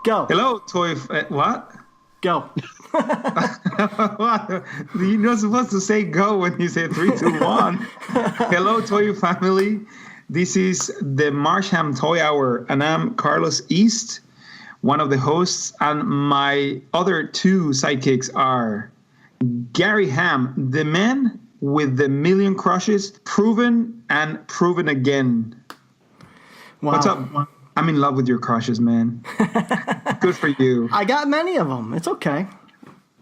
Go. Hello, toy. What? Go. You're not supposed to say go when you say 3, 2, 1. Hello, Toy family. This is the Marsham Toy Hour, and I'm Carlos East, one of the hosts, and my other two sidekicks are Gary Ham, the man with the million crushes, proven and proven again. Wow. What's up? I'm in love with your crushes, man. Good for you. I got many of them. It's okay.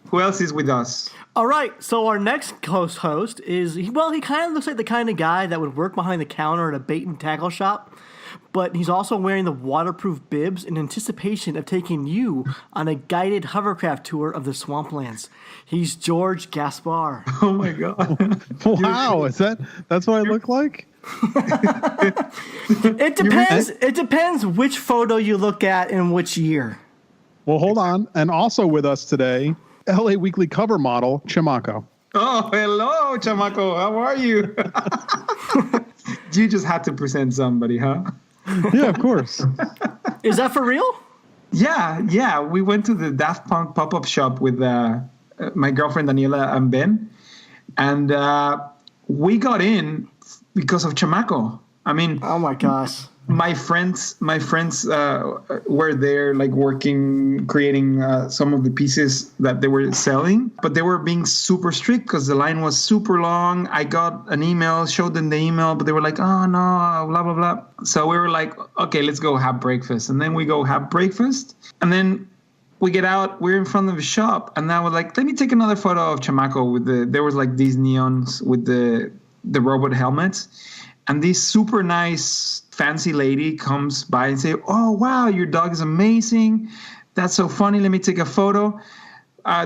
Who else is with us? All right, so our next host is, he kind of looks like the kind of guy that would work behind the counter at a bait and tackle shop, but he's also wearing the waterproof bibs in anticipation of taking you on a guided hovercraft tour of the swamplands. He's George Gaspar. Oh my God. Wow, that's what I look like? It depends. It depends which photo you look at and which year. Well, hold on. And also with us today, LA Weekly cover model, Chamaco. Oh, hello, Chamaco. How are you? You just had to present somebody, huh? Yeah, of course. Is that for real? Yeah. We went to the Daft Punk pop-up shop with my girlfriend Daniela and Ben, and we got in because of Chamaco. I mean, oh my gosh. My friends were there, like working, creating some of the pieces that they were selling, but they were being super strict because the line was super long. I got an email, showed them the email, but they were like, oh no, blah, blah, blah. So we were like, okay, let's go have breakfast. And then we go have breakfast. And then we get out, we're in front of the shop. And now we're like, let me take another photo of Chamaco there was like these neons with the robot helmets. And this super nice, fancy lady comes by and say, oh, wow, your dog is amazing. That's so funny. Let me take a photo.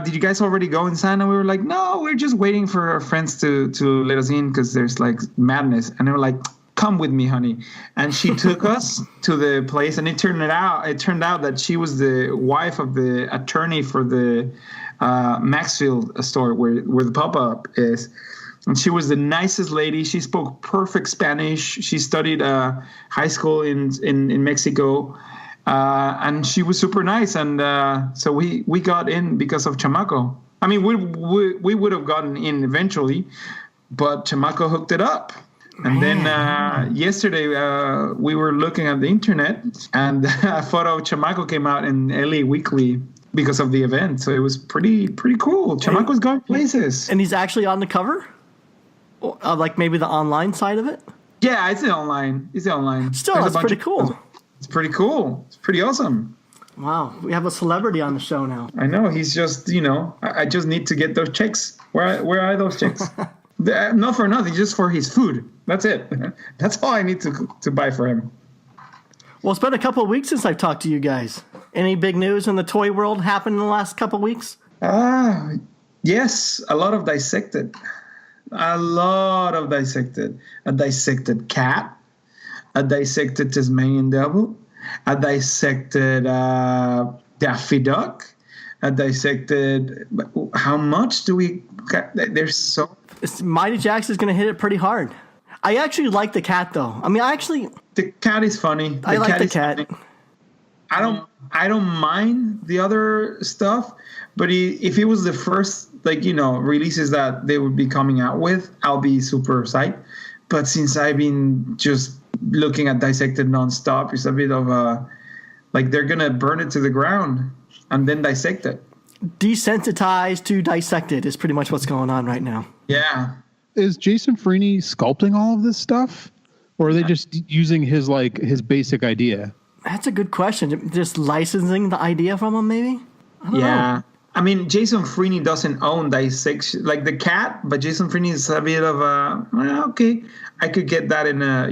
Did you guys already go inside? And we were like, no, we're just waiting for our friends to let us in because there's like madness. And they were like, come with me, honey. And she took us to the place. And it turned out that she was the wife of the attorney for the Maxfield store where the pop-up is. And she was the nicest lady. She spoke perfect Spanish. She studied high school in Mexico. And she was super nice. And so we got in because of Chamaco. I mean, we would have gotten in eventually, but Chamaco hooked it up. And then yesterday we were looking at the internet, and a photo of Chamaco came out in LA Weekly because of the event. So it was pretty cool. Chamaco's going places. And he's actually on the cover? Like maybe the online side of it? Yeah, it's the online. Still, that's pretty cool. It's pretty cool. It's pretty awesome. Wow, we have a celebrity on the show now. I know. He's just, I just need to get those checks. Where are those checks? Not for nothing, just for his food. That's it. That's all I need to buy for him. Well, it's been a couple of weeks since I've talked to you guys. Any big news in the toy world happened in the last couple of weeks? Yes, a lot of dissected. A dissected cat, a dissected Tasmanian devil, a dissected Daffy Duck, a dissected. How much do we got? There's so. Mighty Jax is going to hit it pretty hard. I actually like the cat though. I mean, the cat is funny. I like the cat. I don't mind the other stuff, but if it was the first releases that they would be coming out with, I'll be super psyched. But since I've been just looking at Dissected nonstop, it's a bit of they're gonna burn it to the ground and then dissect it. Desensitized to dissected is pretty much what's going on right now. Yeah. Is Jason Freeney sculpting all of this stuff, or are they just using his basic idea? That's a good question. Just licensing the idea from him, maybe? I don't know. I mean, Jason Freeney doesn't own dissection like the cat, but Jason Freeney is a bit of okay. I could get that in a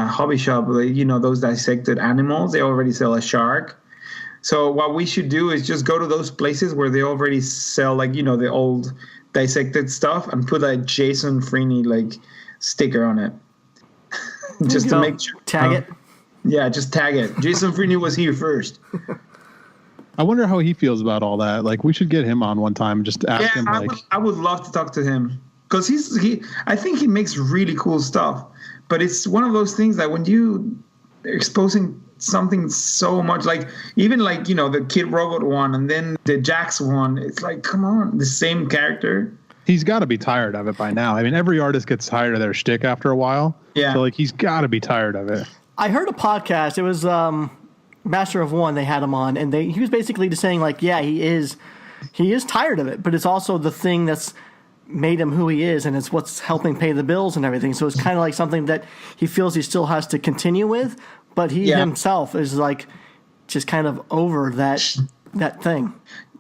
hobby shop, those dissected animals. They already sell a shark. So what we should do is just go to those places where they already sell the old dissected stuff and put a Jason Freeney sticker on it, just to make sure. Tag it. Yeah, just tag it. Jason Freeney was here first. I wonder how he feels about all that. We should get him on one time and just ask him. I would love to talk to him because I think he makes really cool stuff. But it's one of those things that when you exposing something so much like even like the Kid Robot one and then the Jax one. It's like, come on, the same character. He's got to be tired of it by now. I mean, every artist gets tired of their shtick after a while. Yeah. So like he's got to be tired of it. I heard a podcast. It was Master of One. They had him on, and he was basically just saying like, yeah, he is tired of it, but it's also the thing that's made him who he is, and it's what's helping pay the bills and everything. So it's kind of like something that he feels he still has to continue with, but he himself is like just kind of over that thing.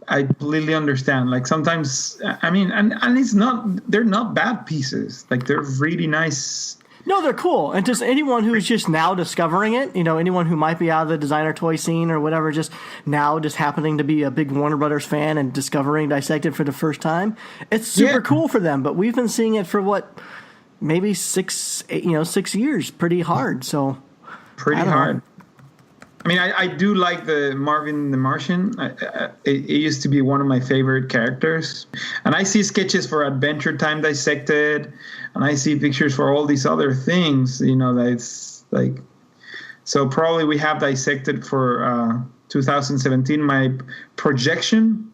I completely understand. Like sometimes, I mean, and they're not bad pieces. Like they're really nice. No, they're cool. And just anyone who's just now discovering it, anyone who might be out of the designer toy scene or whatever, just now just happening to be a big Warner Brothers fan and discovering Dissected for the first time, it's super cool for them. But we've been seeing it for maybe 6 years, pretty hard. So pretty hard. I mean, I do like the Marvin the Martian. It used to be one of my favorite characters. And I see sketches for Adventure Time Dissected, and I see pictures for all these other things, that's like... So probably we have Dissected for 2017. My projection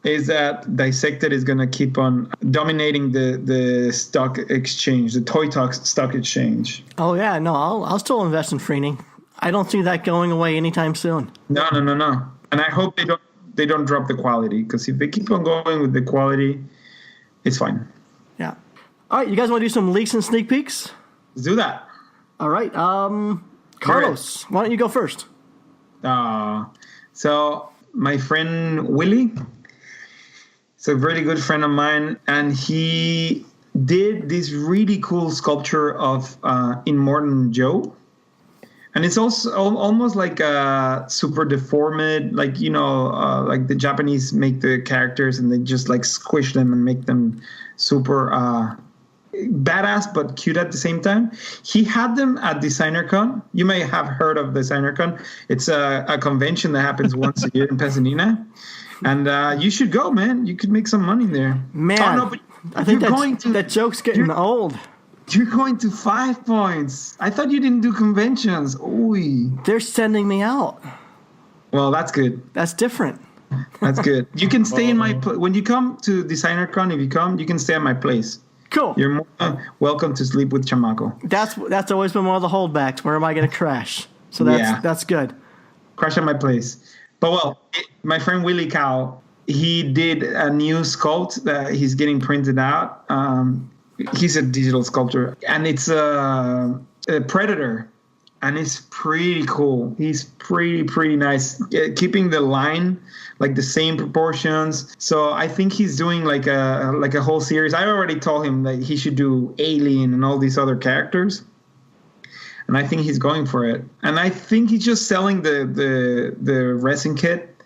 is that Dissected is going to keep on dominating the stock exchange, the Toy Talk stock exchange. Oh, yeah. No, I'll still invest in Freeney. I don't see that going away anytime soon. No. And I hope they don't drop the quality, because if they keep on going with the quality, it's fine. Yeah. All right, you guys want to do some leaks and sneak peeks? Let's do that. All right. Carlos, why don't you go first? So my friend Willie, it's a really good friend of mine, and he did this really cool sculpture of Immortan Joe. And it's also almost like a super deformed, like, like the Japanese make the characters and they just like squish them and make them super badass but cute at the same time. He had them at DesignerCon. You may have heard of DesignerCon. It's a convention that happens once a year in Pasadena. And you should go, man. You could make some money there. Man, but I think that joke's getting old. You're going to 5 Points. I thought you didn't do conventions. Oy. They're sending me out. Well, that's good. That's different. That's good. You can stay in my when you come to DesignerCon. If you come, you can stay at my place. Cool. You're more welcome to sleep with Chamaco. That's always been one of the holdbacks. Where am I going to crash? So that's good. Crash at my place. But my friend Willie Cow, he did a new sculpt that he's getting printed out. He's a digital sculptor, and it's a Predator, and it's pretty cool. He's pretty nice, keeping the line like the same proportions. So I think he's doing like a whole series. I already told him that he should do Alien and all these other characters, and I think he's going for it. And I think he's just selling the resin kit,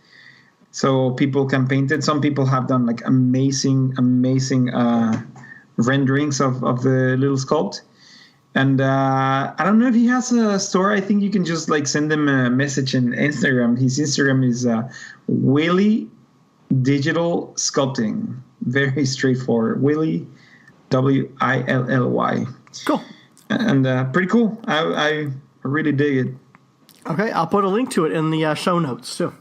so people can paint it. Some people have done like amazing renderings of the little sculpt. And I don't know if he has a store. I think you can just like send him a message on Instagram. His Instagram is Willie Digital Sculpting. Very straightforward. Willie, Willy. Cool. And pretty cool. I really dig it. Okay, I'll put a link to it in the show notes too.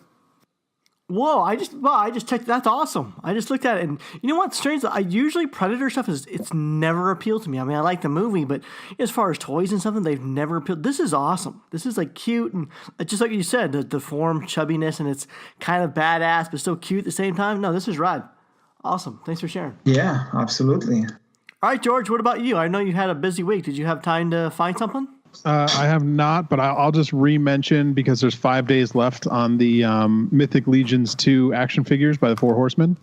Whoa! I just checked. That's awesome. I just looked at it, and you know what's strange? Usually Predator stuff it's never appealed to me. I mean, I like the movie, but as far as toys and something, they've never appealed. This is awesome. This is like cute and just like you said, the form chubbiness, and it's kind of badass but still cute at the same time. No, this is rad. Awesome. Thanks for sharing. Yeah, absolutely. All right, George. What about you? I know you had a busy week. Did you have time to find something? I have not, but I'll just re-mention, because there's 5 days left on the Mythic Legions 2 action figures by the Four Horsemen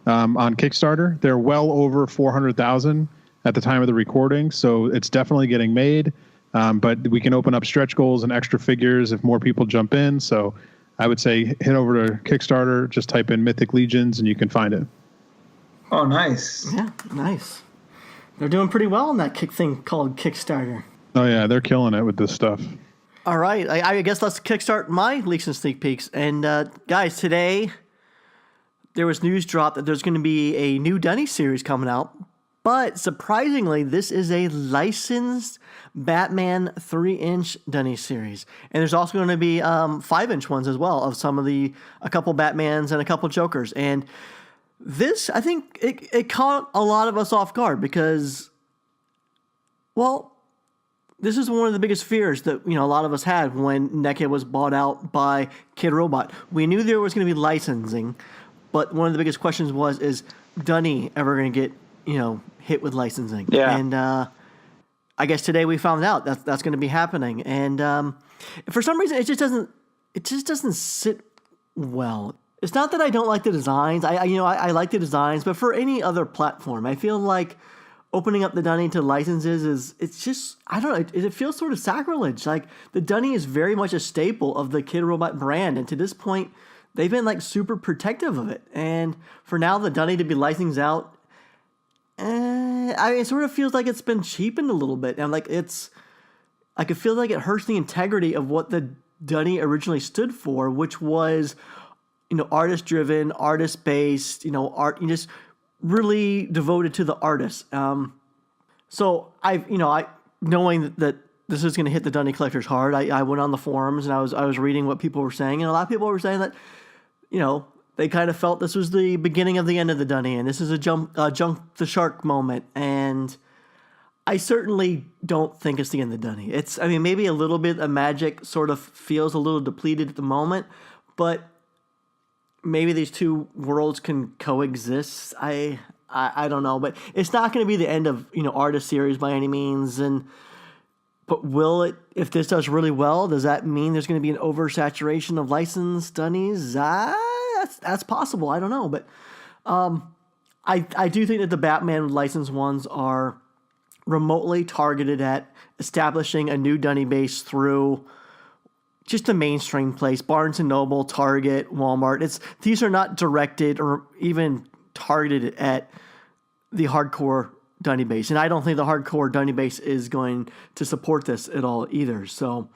on Kickstarter. They're well over 400,000 at the time of the recording, so it's definitely getting made. But we can open up stretch goals and extra figures if more people jump in. So I would say head over to Kickstarter, just type in Mythic Legions, and you can find it. Oh, nice. Yeah, nice. They're doing pretty well on that thing called Kickstarter. Oh, yeah, they're killing it with this stuff. All right, I guess let's kickstart my leaks and sneak peeks. And guys, today there was news drop that there's going to be a new Dunny series coming out But surprisingly, this is a licensed Batman 3-inch Dunny series. And there's also going to be 5-inch ones as well of a couple Batmans and a couple Jokers. And this, I think, it caught a lot of us off guard because, well, this is one of the biggest fears that a lot of us had when NECA was bought out by Kid Robot. We knew there was going to be licensing, but one of the biggest questions was, is Dunny ever going to get hit with licensing? Yeah. And I guess today we found out that's going to be happening. And for some reason, it just doesn't sit well. It's not that I don't like the designs. I like the designs, but for any other platform, I feel like opening up the Dunny to licenses it's just, I don't know, it feels sort of sacrilege. Like, the Dunny is very much a staple of the Kid Robot brand, and to this point, they've been like super protective of it. And for now, the Dunny to be licensed out, it sort of feels like it's been cheapened a little bit, and it feels like it hurts the integrity of what the Dunny originally stood for, which was, artist driven, artist based, art, just really devoted to the artist. So I knowing that this is going to hit the Dunny collectors hard, I went on the forums and I was reading what people were saying, and a lot of people were saying that, they kind of felt this was the beginning of the end of the Dunny, and this is a jump the shark moment. And I certainly don't think it's the end of the Dunny. Maybe a little bit of magic sort of feels a little depleted at the moment, but maybe these two worlds can coexist. I don't know, but it's not going to be the end of artist series by any means. But will it? If this does really well, does that mean there's going to be an oversaturation of licensed Dunnies? That's possible. I don't know, but I do think that the Batman licensed ones are remotely targeted at establishing a new Dunny base through just a mainstream place, Barnes & Noble, Target, Walmart. These are not directed or even targeted at the hardcore Dunny base. And I don't think the hardcore Dunny base is going to support this at all either. So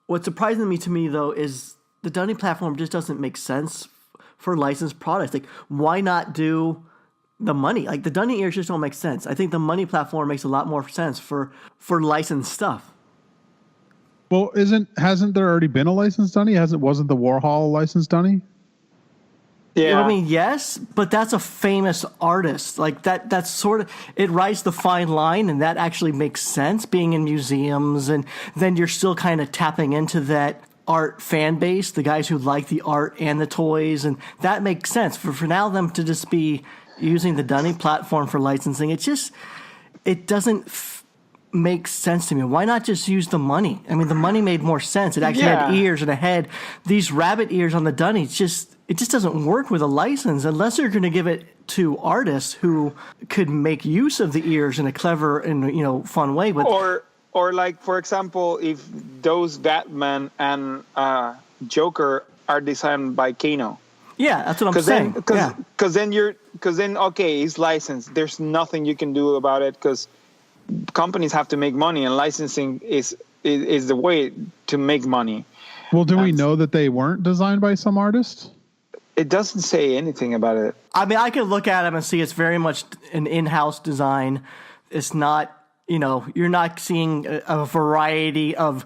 what's surprising to me, though, is the Dunny platform just doesn't make sense for licensed products. Like, why not do the money? Like, the Dunny ears just don't make sense. I think the money platform makes a lot more sense for licensed stuff. Well, hasn't there already been a licensed Dunny? Wasn't the Warhol a licensed Dunny? Yeah. Yes, but that's a famous artist. Like, that's sort of, it rides the fine line, and that actually makes sense, being in museums, and then you're still kind of tapping into that art fan base, the guys who like the art and the toys, and that makes sense. For now, them to just be using the Dunny platform for licensing, it doesn't make sense to me. Why not just use the money? The money made more sense. It actually had ears and a head. These rabbit ears on the Dunny, it just doesn't work with a license unless you're going to give it to artists who could make use of the ears in a clever and fun way. But Or like, for example, if those Batman and Joker are designed by Kano. Yeah, that's what I'm saying. Because then okay, it's licensed. There's nothing you can do about it because companies have to make money, and licensing is the way to make money. Well, do we know that they weren't designed by some artist? It doesn't say anything about it. I can look at them and see it's very much an in-house design. It's not, you're not seeing a variety of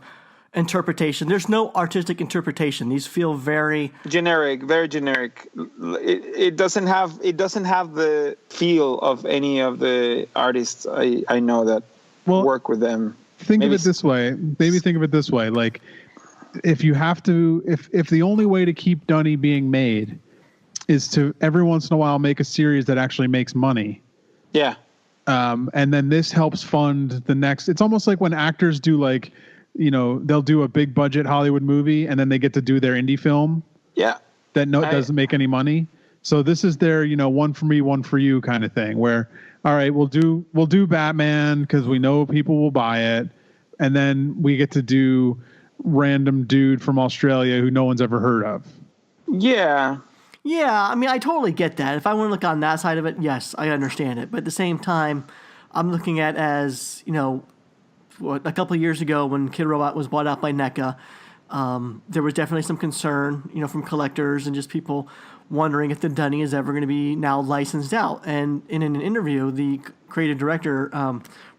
interpretation. There's no artistic interpretation. These feel very generic, very generic. It doesn't have the feel of any of the artists I know that work with them. Think of it this way. Maybe think of it this way. Like, if you have to, if the only way to keep Dunny being made is to every once in a while make a series that actually makes money. Yeah. And then this helps fund the next. It's almost like when actors do they'll do a big budget Hollywood movie and then they get to do their indie film. Yeah. That doesn't make any money. So this is their, one for me, one for you kind of thing where, all right, we'll do Batman because we know people will buy it. And then we get to do random dude from Australia who no one's ever heard of. Yeah. Yeah, I totally get that. If I want to look on that side of it, yes, I understand it. But at the same time, I'm looking at as, a couple of years ago when Kid Robot was bought out by NECA, There was definitely some concern, from collectors and just people wondering if the Dunny is ever going to be now licensed out. And in an interview, the creative director,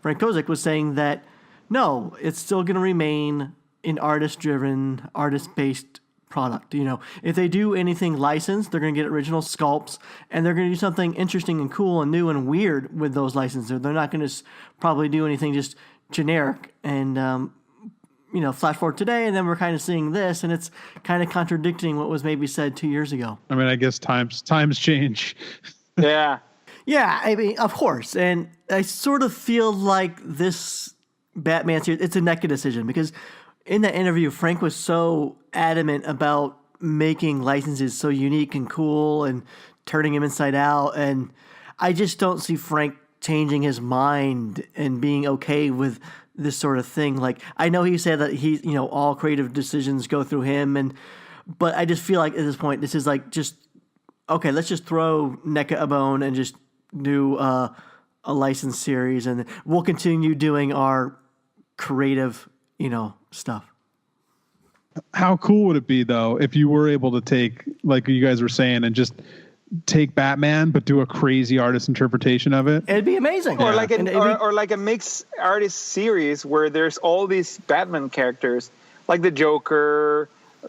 Frank Kozik, was saying that no, it's still going to remain an artist-driven, artist-based product. If they do anything licensed, they're going to get original sculpts, and they're going to do something interesting and cool and new and weird with those licenses. They're not going to probably do anything just generic. And flash forward today, and then we're kind of seeing this, and it's kind of contradicting what was maybe said 2 years ago. I mean, I guess times change. Yeah. Yeah, I mean, of course. And I sort of feel like this Batman series, it's a NECA decision, because in that interview, Frank was so adamant about making licenses so unique and cool and turning them inside out. And I just don't see Frank changing his mind and being okay with this sort of thing. Like, I know he said that all creative decisions go through him, but I just feel like at this point, this is like just, okay, let's just throw NECA a bone and just do a licensed series, and we'll continue doing our creative, stuff. How cool would it be, though, if you were able to take, like you guys were saying, and just take Batman, but do a crazy artist interpretation of it? It'd be amazing. Or like a mixed artist series where there's all these Batman characters, like the Joker,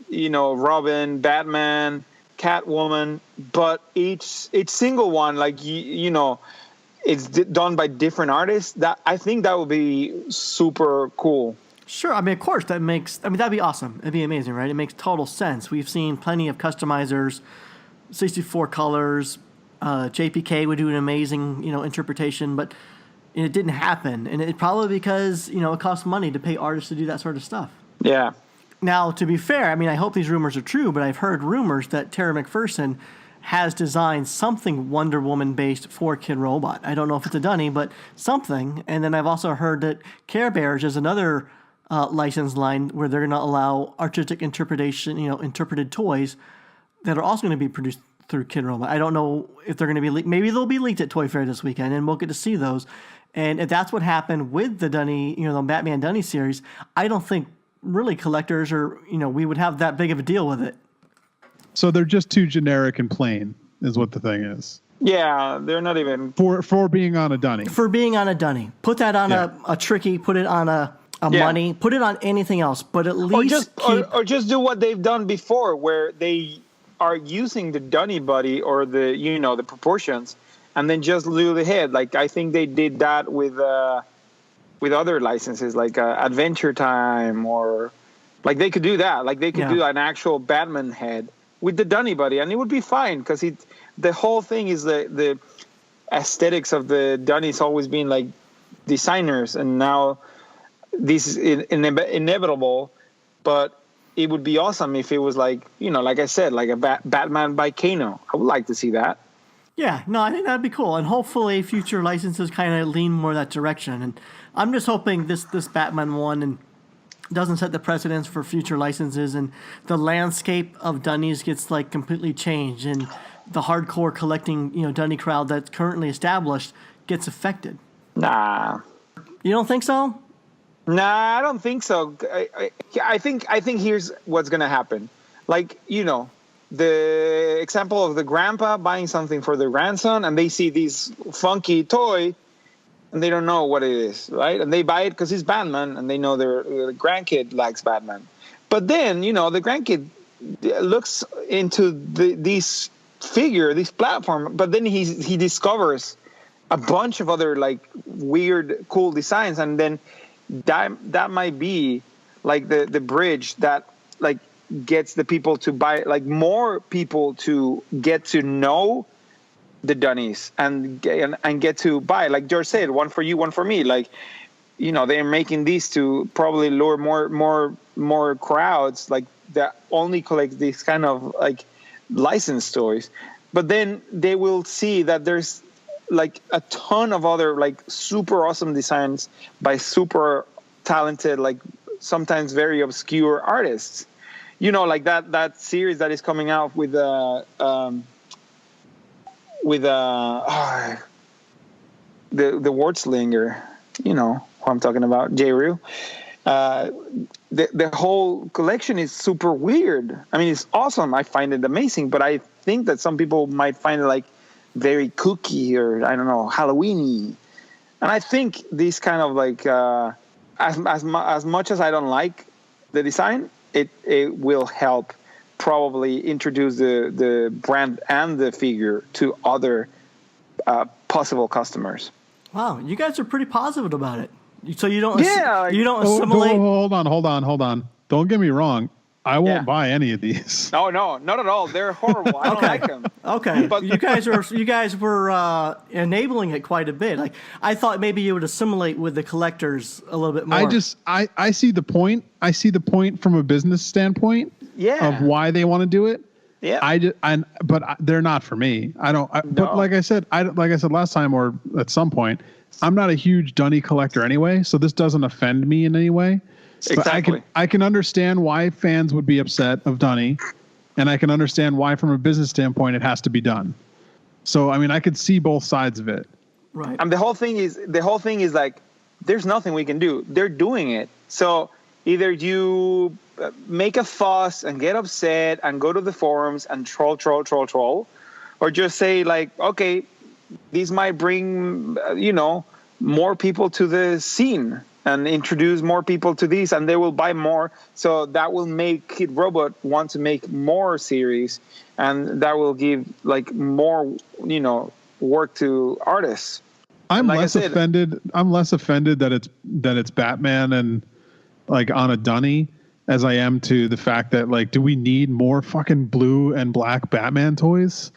Robin, Batman, Catwoman, but each single one, like it's done by different artists. I think that would be super cool. Sure. I mean, of course, that'd be awesome. It'd be amazing, right? It makes total sense. We've seen plenty of customizers, 64 colors. JPK would do an amazing, interpretation, but it didn't happen. And it probably because, it costs money to pay artists to do that sort of stuff. Yeah. Now, to be fair, I mean, I hope these rumors are true, but I've heard rumors that Tara McPherson has designed something Wonder Woman-based for Kid Robot. I don't know if it's a Dunny, but something. And then I've also heard that Care Bears is another licensed line where they're going to allow artistic interpretation, interpreted toys that are also going to be produced through Kid Robot. I don't know if they're going to be leaked. Maybe they'll be leaked at Toy Fair this weekend, and we'll get to see those. And if that's what happened with the Dunny, the Batman Dunny series, I don't think really collectors we would have that big of a deal with it. So they're just too generic and plain, is what the thing is. Yeah, they're not even for being on a Dunny. For being on a Dunny, put that on a Tricky, put it on a Money, put it on anything else, but at least or just do what they've done before, where they are using the Dunny body or the the proportions, and then just do the head. Like I think they did that with other licenses, like Adventure Time, or like they could do that. Like they could do an actual Batman head with the Dunny body, and it would be fine because the whole thing is the aesthetics of the Dunny's always been like designers, and now this is inevitable. But it would be awesome if it was like like I said, like a Batman by Kano. I would like to see that. Yeah, no, I think that'd be cool, and hopefully future licenses kind of lean more that direction. And I'm just hoping this Batman one and doesn't set the precedence for future licenses, and the landscape of Dunnies gets like completely changed, and the hardcore collecting Dunny crowd that's currently established gets affected. Nah, you don't think so? Nah, I don't think so. I think here's what's gonna happen. Like the example of the grandpa buying something for their grandson, and they see this funky toy, and they don't know what it is, right? And they buy it because it's Batman, and they know their grandkid likes Batman. But then, the grandkid looks into this figure, this platform, but then he discovers a bunch of other like weird, cool designs, and then that might be like the bridge that like gets the people to buy, like more people to get to know the Dunnies and get to buy, like George said, one for you, one for me. Like, they're making these to probably lure more crowds, like that only collect these kind of like licensed toys. But then they will see that there's like a ton of other like super awesome designs by super talented, like sometimes very obscure artists. Like that series that is coming out with the Wartslinger, who I'm talking about, J. Rue. the whole collection is super weird. I mean, it's awesome. I find it amazing, but I think that some people might find it like very kooky or I don't know, Halloweeny. And I think these kind of like as much as I don't like the design, it will help probably introduce the brand and the figure to other possible customers. Wow, you guys are pretty positive about it. So you don't you don't Oh, assimilate. hold on. Don't get me wrong. I won't buy any of these. No, not at all. They're horrible. I don't like them. Okay, but you guys were enabling it quite a bit. Like I thought maybe you would assimilate with the collectors a little bit more. I see the point. I see the point from a business standpoint. Yeah. Of why they want to do it. Yeah. But they're not for me. But like I said last time or at some point, I'm not a huge Dunny collector anyway, so this doesn't offend me in any way. Exactly. But I can understand why fans would be upset of Dunny, and I can understand why, from a business standpoint, it has to be done. So I mean, I could see both sides of it. Right. And the whole thing is like, there's nothing we can do. They're doing it. So either you make a fuss and get upset and go to the forums and troll, or just say like, okay, these might bring more people to the scene and introduce more people to these, and they will buy more. So that will make Kid Robot want to make more series, and that will give like more, work to artists. I'm less offended that it's Batman and like on a Dunny as I am to the fact that like, do we need more fucking blue and black Batman toys?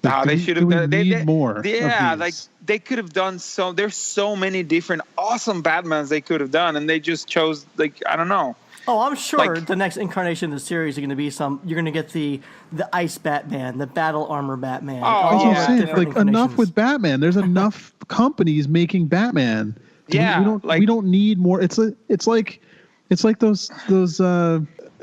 No, they should have done. They need more. Yeah, like they could have done so. There's so many different awesome Batmans they could have done, and they just chose like I don't know. Oh, I'm sure the next incarnation of the series are going to be you're going to get the Ice Batman, the Battle Armor Batman. Enough with Batman. There's enough companies making Batman. We don't need more. It's like those.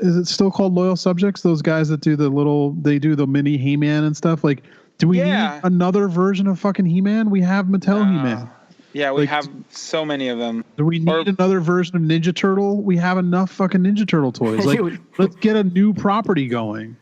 Is it still called Loyal Subjects? Those guys that do the mini He-Man and stuff. Like, do we need another version of fucking He-Man? We have Mattel He-Man. Yeah, we have so many of them. Do we need another version of Ninja Turtle? We have enough fucking Ninja Turtle toys. Like, let's get a new property going.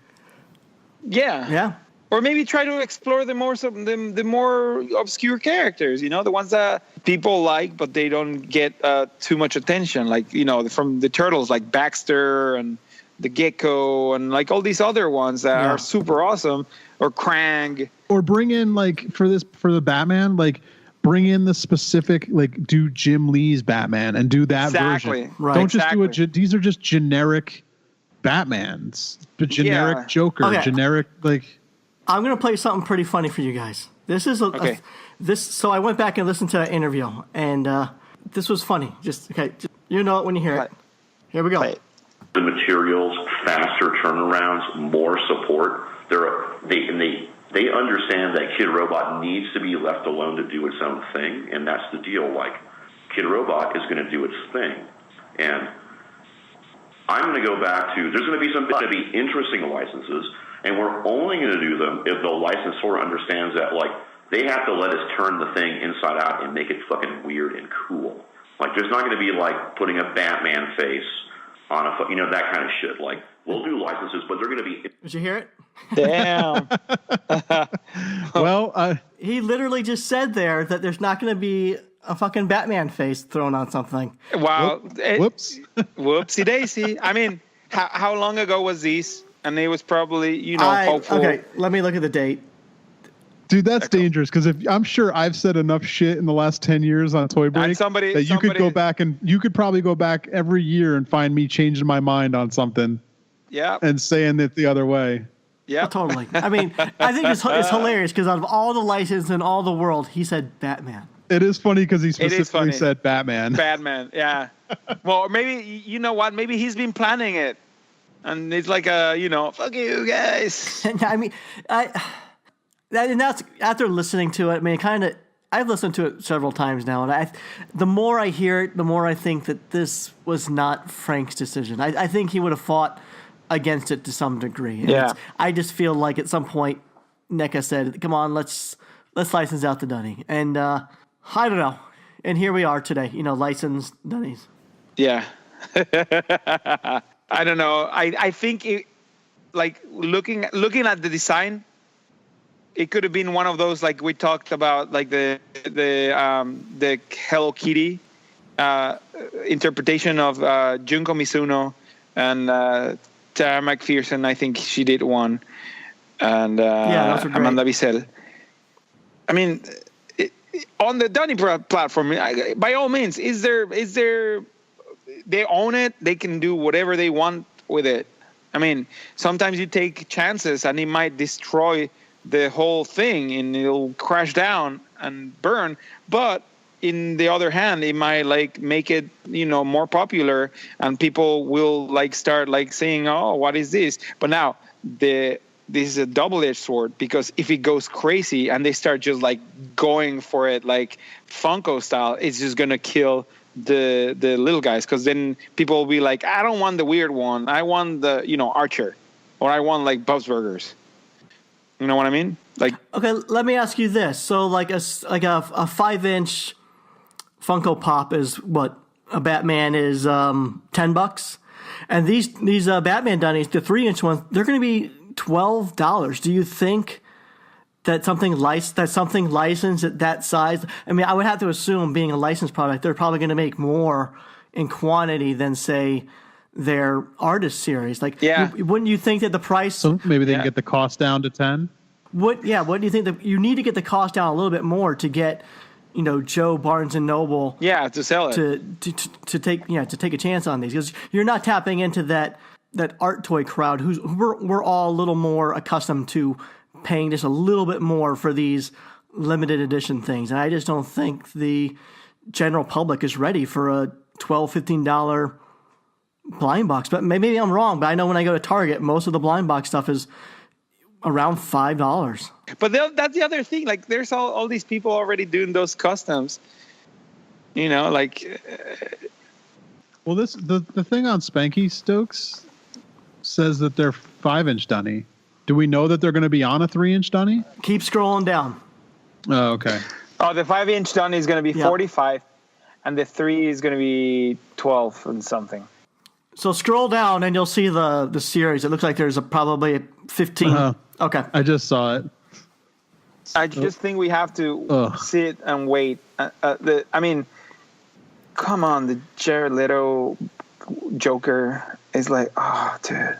Yeah. Yeah. Or maybe try to explore the more obscure characters, the ones that people like, but they don't get too much attention. Like, from the Turtles, like Baxter and the Gecko and like all these other ones that are super awesome, or Krang. Or bring in like for the Batman, like bring in the specific, like do Jim Lee's Batman and do that version. Right. Don't just do it. These are just generic Batmans, but generic Joker, generic like. I'm going to play something pretty funny for you guys. This is so I went back and listened to that interview, and this was funny. You know it when you hear it. Here we go. The materials, faster turnarounds, more support. They understand that Kid Robot needs to be left alone to do its own thing, and that's the deal. Like, Kid Robot is going to do its thing, and I'm going to go back to. There's going to be interesting licenses. And we're only going to do them if the licensor understands that, like, they have to let us turn the thing inside out and make it fucking weird and cool. Like, there's not going to be, like, putting a Batman face on that kind of shit. Like, we'll do licenses, but they're going to be... Did you hear it? Damn. Well, he literally just said there that there's not going to be a fucking Batman face thrown on something. Wow. Whoops. Whoopsie daisy. I mean, how long ago was this? And it was probably, hopeful. Okay, let me look at the date. Dude, that's dangerous because I'm sure I've said enough shit in the last 10 years on Toy Break that you could go back and you could probably go back every year and find me changing my mind on something. Yeah. And saying it the other way. Yeah. Oh, totally. I mean, I think it's hilarious because out of all the licenses in all the world, he said Batman. It is funny because he specifically said Batman. Batman, yeah. Well, maybe, you know what? Maybe he's been planning it. And it's like fuck you guys. I mean, and that's after listening to it. I mean, I've listened to it several times now, and the more I hear it, the more I think that this was not Frank's decision. I think he would have fought against it to some degree. And I just feel like at some point, NECA said, "Come on, let's license out the Dunny," and I don't know. And here we are today, licensed Dunnies. Yeah. I don't know. I think like looking at the design, it could have been one of those like we talked about, like the Hello Kitty interpretation of Junko Mizuno and Tara McPherson. I think she did one, and those are great. Amanda Bissell. I mean, on the Dunny platform, by all means, is there? They own it. They can do whatever they want with it. I mean, sometimes you take chances, and it might destroy the whole thing, and it'll crash down and burn. But in the other hand, it might like make it, more popular, and people will like start like saying, "Oh, what is this?" But now this is a double-edged sword, because if it goes crazy and they start just like going for it like Funko style, it's just gonna kill the little guys, because then people will be like, I don't want the weird one, I want the Archer, or I want like Bob's Burgers. You know what I mean? Like, okay, let me ask you this. So like a 5-inch Funko Pop is what a Batman is $10, and these Batman Dunnies, the 3-inch ones, they're going to be $12. Do you think that something licensed at that size? I mean, I would have to assume, being a licensed product, they're probably going to make more in quantity than, say, their artist series. Like, wouldn't you think that the price? So maybe they can get the cost down to 10. What do you think that you need to get the cost down a little bit more to get, Joe Barnes and Noble, to sell it, to take a chance on these, because you're not tapping into that art toy crowd who we're all a little more accustomed to paying just a little bit more for these limited edition things. And I just don't think the general public is ready for a $12, $15 blind box. But maybe I'm wrong, but I know when I go to Target, most of the blind box stuff is around $5. But that's the other thing. Like, there's all these people already doing those customs. Like. Well, the thing on Spanky Stokes says that they're 5-inch Dunny. Do we know that they're going to be on a 3-inch Dunny? Keep scrolling down. Oh, okay. Oh, the 5-inch Dunny is going to be 45, and the 3 is going to be 12 and something. So scroll down and you'll see the series. It looks like there's probably 15. Okay. I just saw it. I just think we have to sit and wait. I mean, come on, the Jared Leto Joker is like, oh, dude.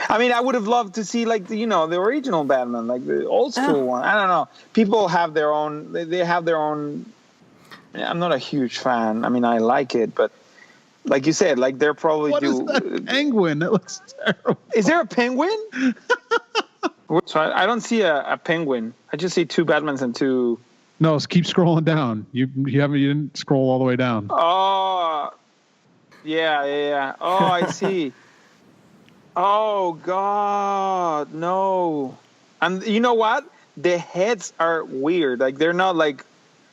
I mean, I would have loved to see like the original Batman, like the old school one. I don't know. People have their own. They have their own. I'm not a huge fan. I mean, I like it, but like you said, like they're probably What is that penguin? That looks terrible. Is there a penguin? So I don't see a penguin. I just see 2 Batmans and 2. No, keep scrolling down. You didn't scroll all the way down. Oh, yeah. Oh, I see. Oh God, no. And you know what? The heads are weird. Like, they're not like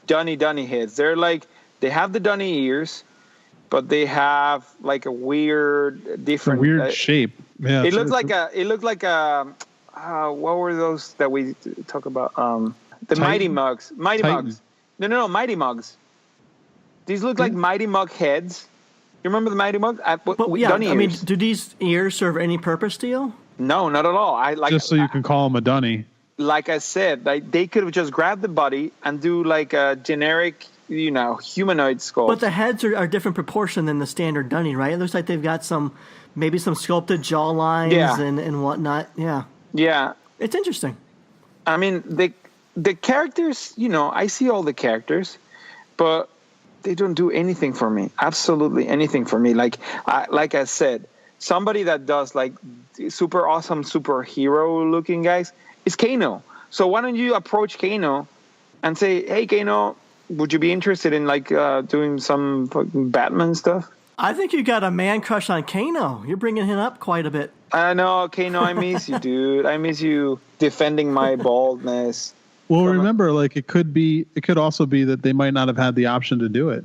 Dunny heads. They're like, they have the Dunny ears, but they have like a weird, different, shape. Yeah. It looked like a. What were those that we talk about? The Titan? Mighty Mugs. Mugs. No, Mighty Mugs. These look like Mighty Mug heads. You remember the Mighty Mug? Dunny ears. I mean, do these ears serve any purpose to you? No, not at all. Just so you can call them a Dunny. Like I said, they could have just grabbed the body and do like a generic, humanoid skull. But the heads are different proportion than the standard Dunny, right? It looks like they've got maybe some sculpted jaw lines and whatnot. Yeah. Yeah. It's interesting. I mean, the characters, I see all the characters, but they don't do anything for me. Absolutely anything for me. Like I said, somebody that does like super awesome superhero looking guys is Kano. So why don't you approach Kano and say, hey, Kano, would you be interested in like doing some Batman stuff? I think you got a man crush on Kano. You're bringing him up quite a bit. I know, Kano, I miss you, dude. I miss you defending my baldness. Well, remember, like it could also be that they might not have had the option to do it.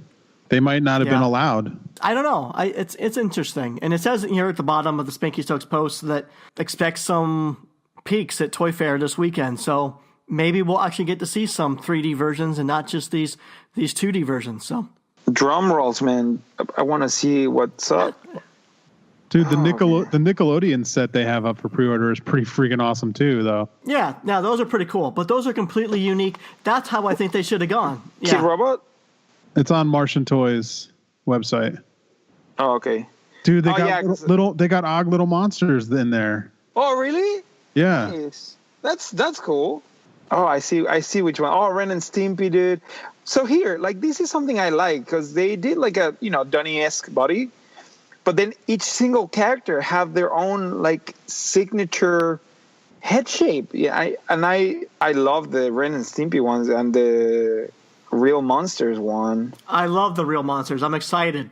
They might not have been allowed. I don't know. It's interesting. And it says here at the bottom of the Spanky Stokes post that expect some peaks at Toy Fair this weekend. So maybe we'll actually get to see some 3D versions and not just these 2D versions. So Drum rolls, man. I want to see what's up. Dude, the Nickelodeon set they have up for pre-order is pretty freaking awesome too, though. Yeah, now those are pretty cool, but those are completely unique. That's how I think they should have gone. Yeah. Kid Robot? It's on Marsham Toys website. Oh, okay. Dude, they got Og Little Monsters in there. Oh, really? Yeah. Nice. That's cool. Oh, I see which one. Oh, Ren and Stimpy, dude. So here, like, this is something I like because they did like a, Dunny-esque body, but then each single character have their own like signature head shape. Yeah, I love the Ren and Stimpy ones and the Real Monsters one. I love the Real Monsters. I'm excited.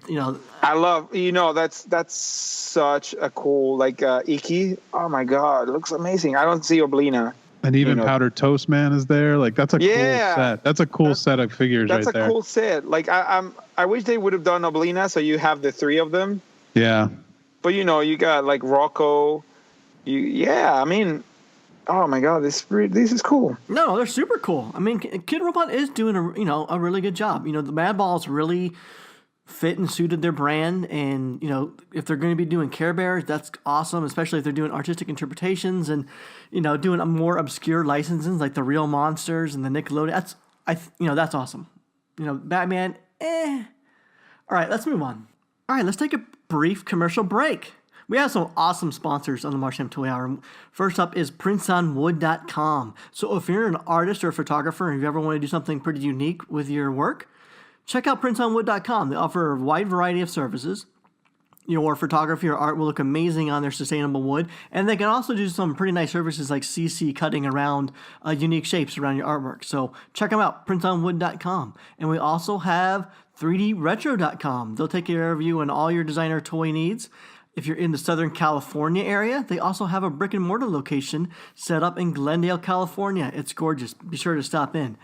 I love, that's such a cool, like, Iki. Oh my God, it looks amazing. I don't see Oblina. And even Powdered Toast Man is there. Like, that's a cool set. That's a cool set of figures right there. That's a cool set. Like, I wish they would have done Oblina so you have the three of them. Yeah. But, you got, like, Rocco. I mean, oh my God, this is cool. No, they're super cool. I mean, Kid Robot is doing a really good job. The Mad Balls really fit and suited their brand, and if they're going to be doing Care Bears, that's awesome, especially if they're doing artistic interpretations and doing a more obscure licenses like the Real Monsters and the Nickelodeon. That's awesome. Batman, All right, let's move on. All right, let's take a brief commercial break. We have some awesome sponsors on the Marsham Toy Hour. First up is printsonwood.com. So if you're an artist or a photographer and you ever want to do something pretty unique with your work, check out printsonwood.com. They offer a wide variety of services. Your photography or art will look amazing on their sustainable wood. And they can also do some pretty nice services like CC cutting around unique shapes around your artwork. So check them out, printsonwood.com. And we also have 3dretro.com. They'll take care of you and all your designer toy needs. If you're in the Southern California area, they also have a brick and mortar location set up in Glendale, California. It's gorgeous. Be sure to stop in.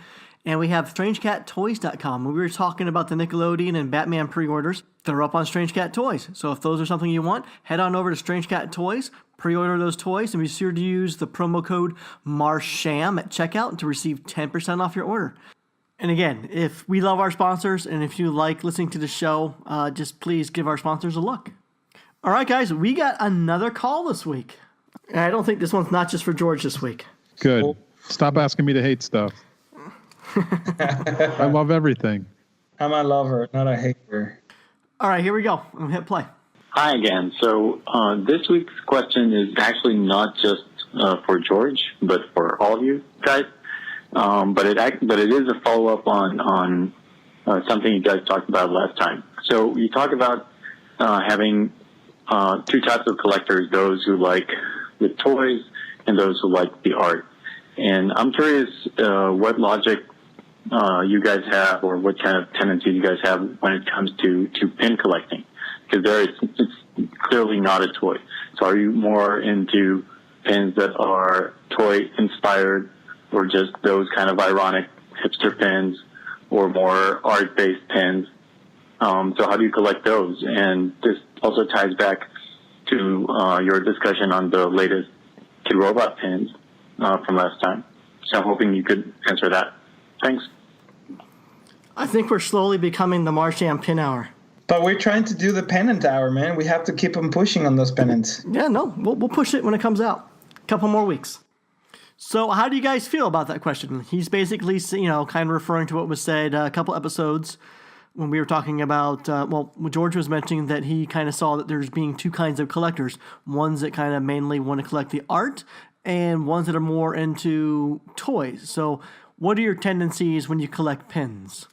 And we have StrangeCatToys.com. We were talking about the Nickelodeon and Batman pre-orders. They're up on StrangeCat Toys. So if those are something you want, head on over to StrangeCat Toys, pre-order those toys, and be sure to use the promo code MARSHAM at checkout to receive 10% off your order. And again, if we love our sponsors and if you like listening to the show, just please give our sponsors a look. All right, guys, we got another call this week. And I don't think this one's not just for George this week. Good. Stop asking me to hate stuff. I love everything. I'm a lover, not a hater. All right, here we go. I'm going to hit play. Hi again. So this week's question is actually not just for George, but for all of you guys. But it is a follow-up on something you guys talked about last time. So you talk about having two types of collectors, those who like the toys and those who like the art. And I'm curious what logic you guys have, or what kind of tendencies you guys have when it comes to pin collecting, because it's clearly not a toy. So are you more into pins that are toy inspired, or just those kind of ironic hipster pins, or more art based pins? So how do you collect those? And this also ties back to your discussion on the latest Kid Robot pins from last time. So I'm hoping you could answer that. Thanks. I think we're slowly becoming the Marsham Pin Hour. But we're trying to do the pennant hour, man. We have to keep them pushing on those pennants. Yeah, no, we'll push it when it comes out. A couple more weeks. So how do you guys feel about that question? He's basically, kind of referring to what was said a couple episodes when we were talking about, George was mentioning that he kind of saw that there's being two kinds of collectors. Ones that kind of mainly want to collect the art, and ones that are more into toys. So what are your tendencies when you collect pins?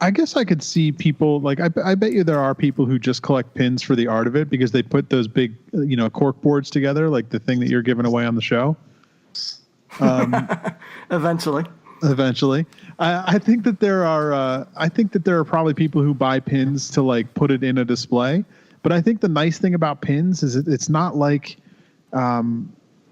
I guess I could see people, like, I bet you there are people who just collect pins for the art of it because they put those big, cork boards together, like the thing that you're giving away on the show. Eventually. I think that there are probably people who buy pins to like put it in a display. But I think the nice thing about pins is it's not like,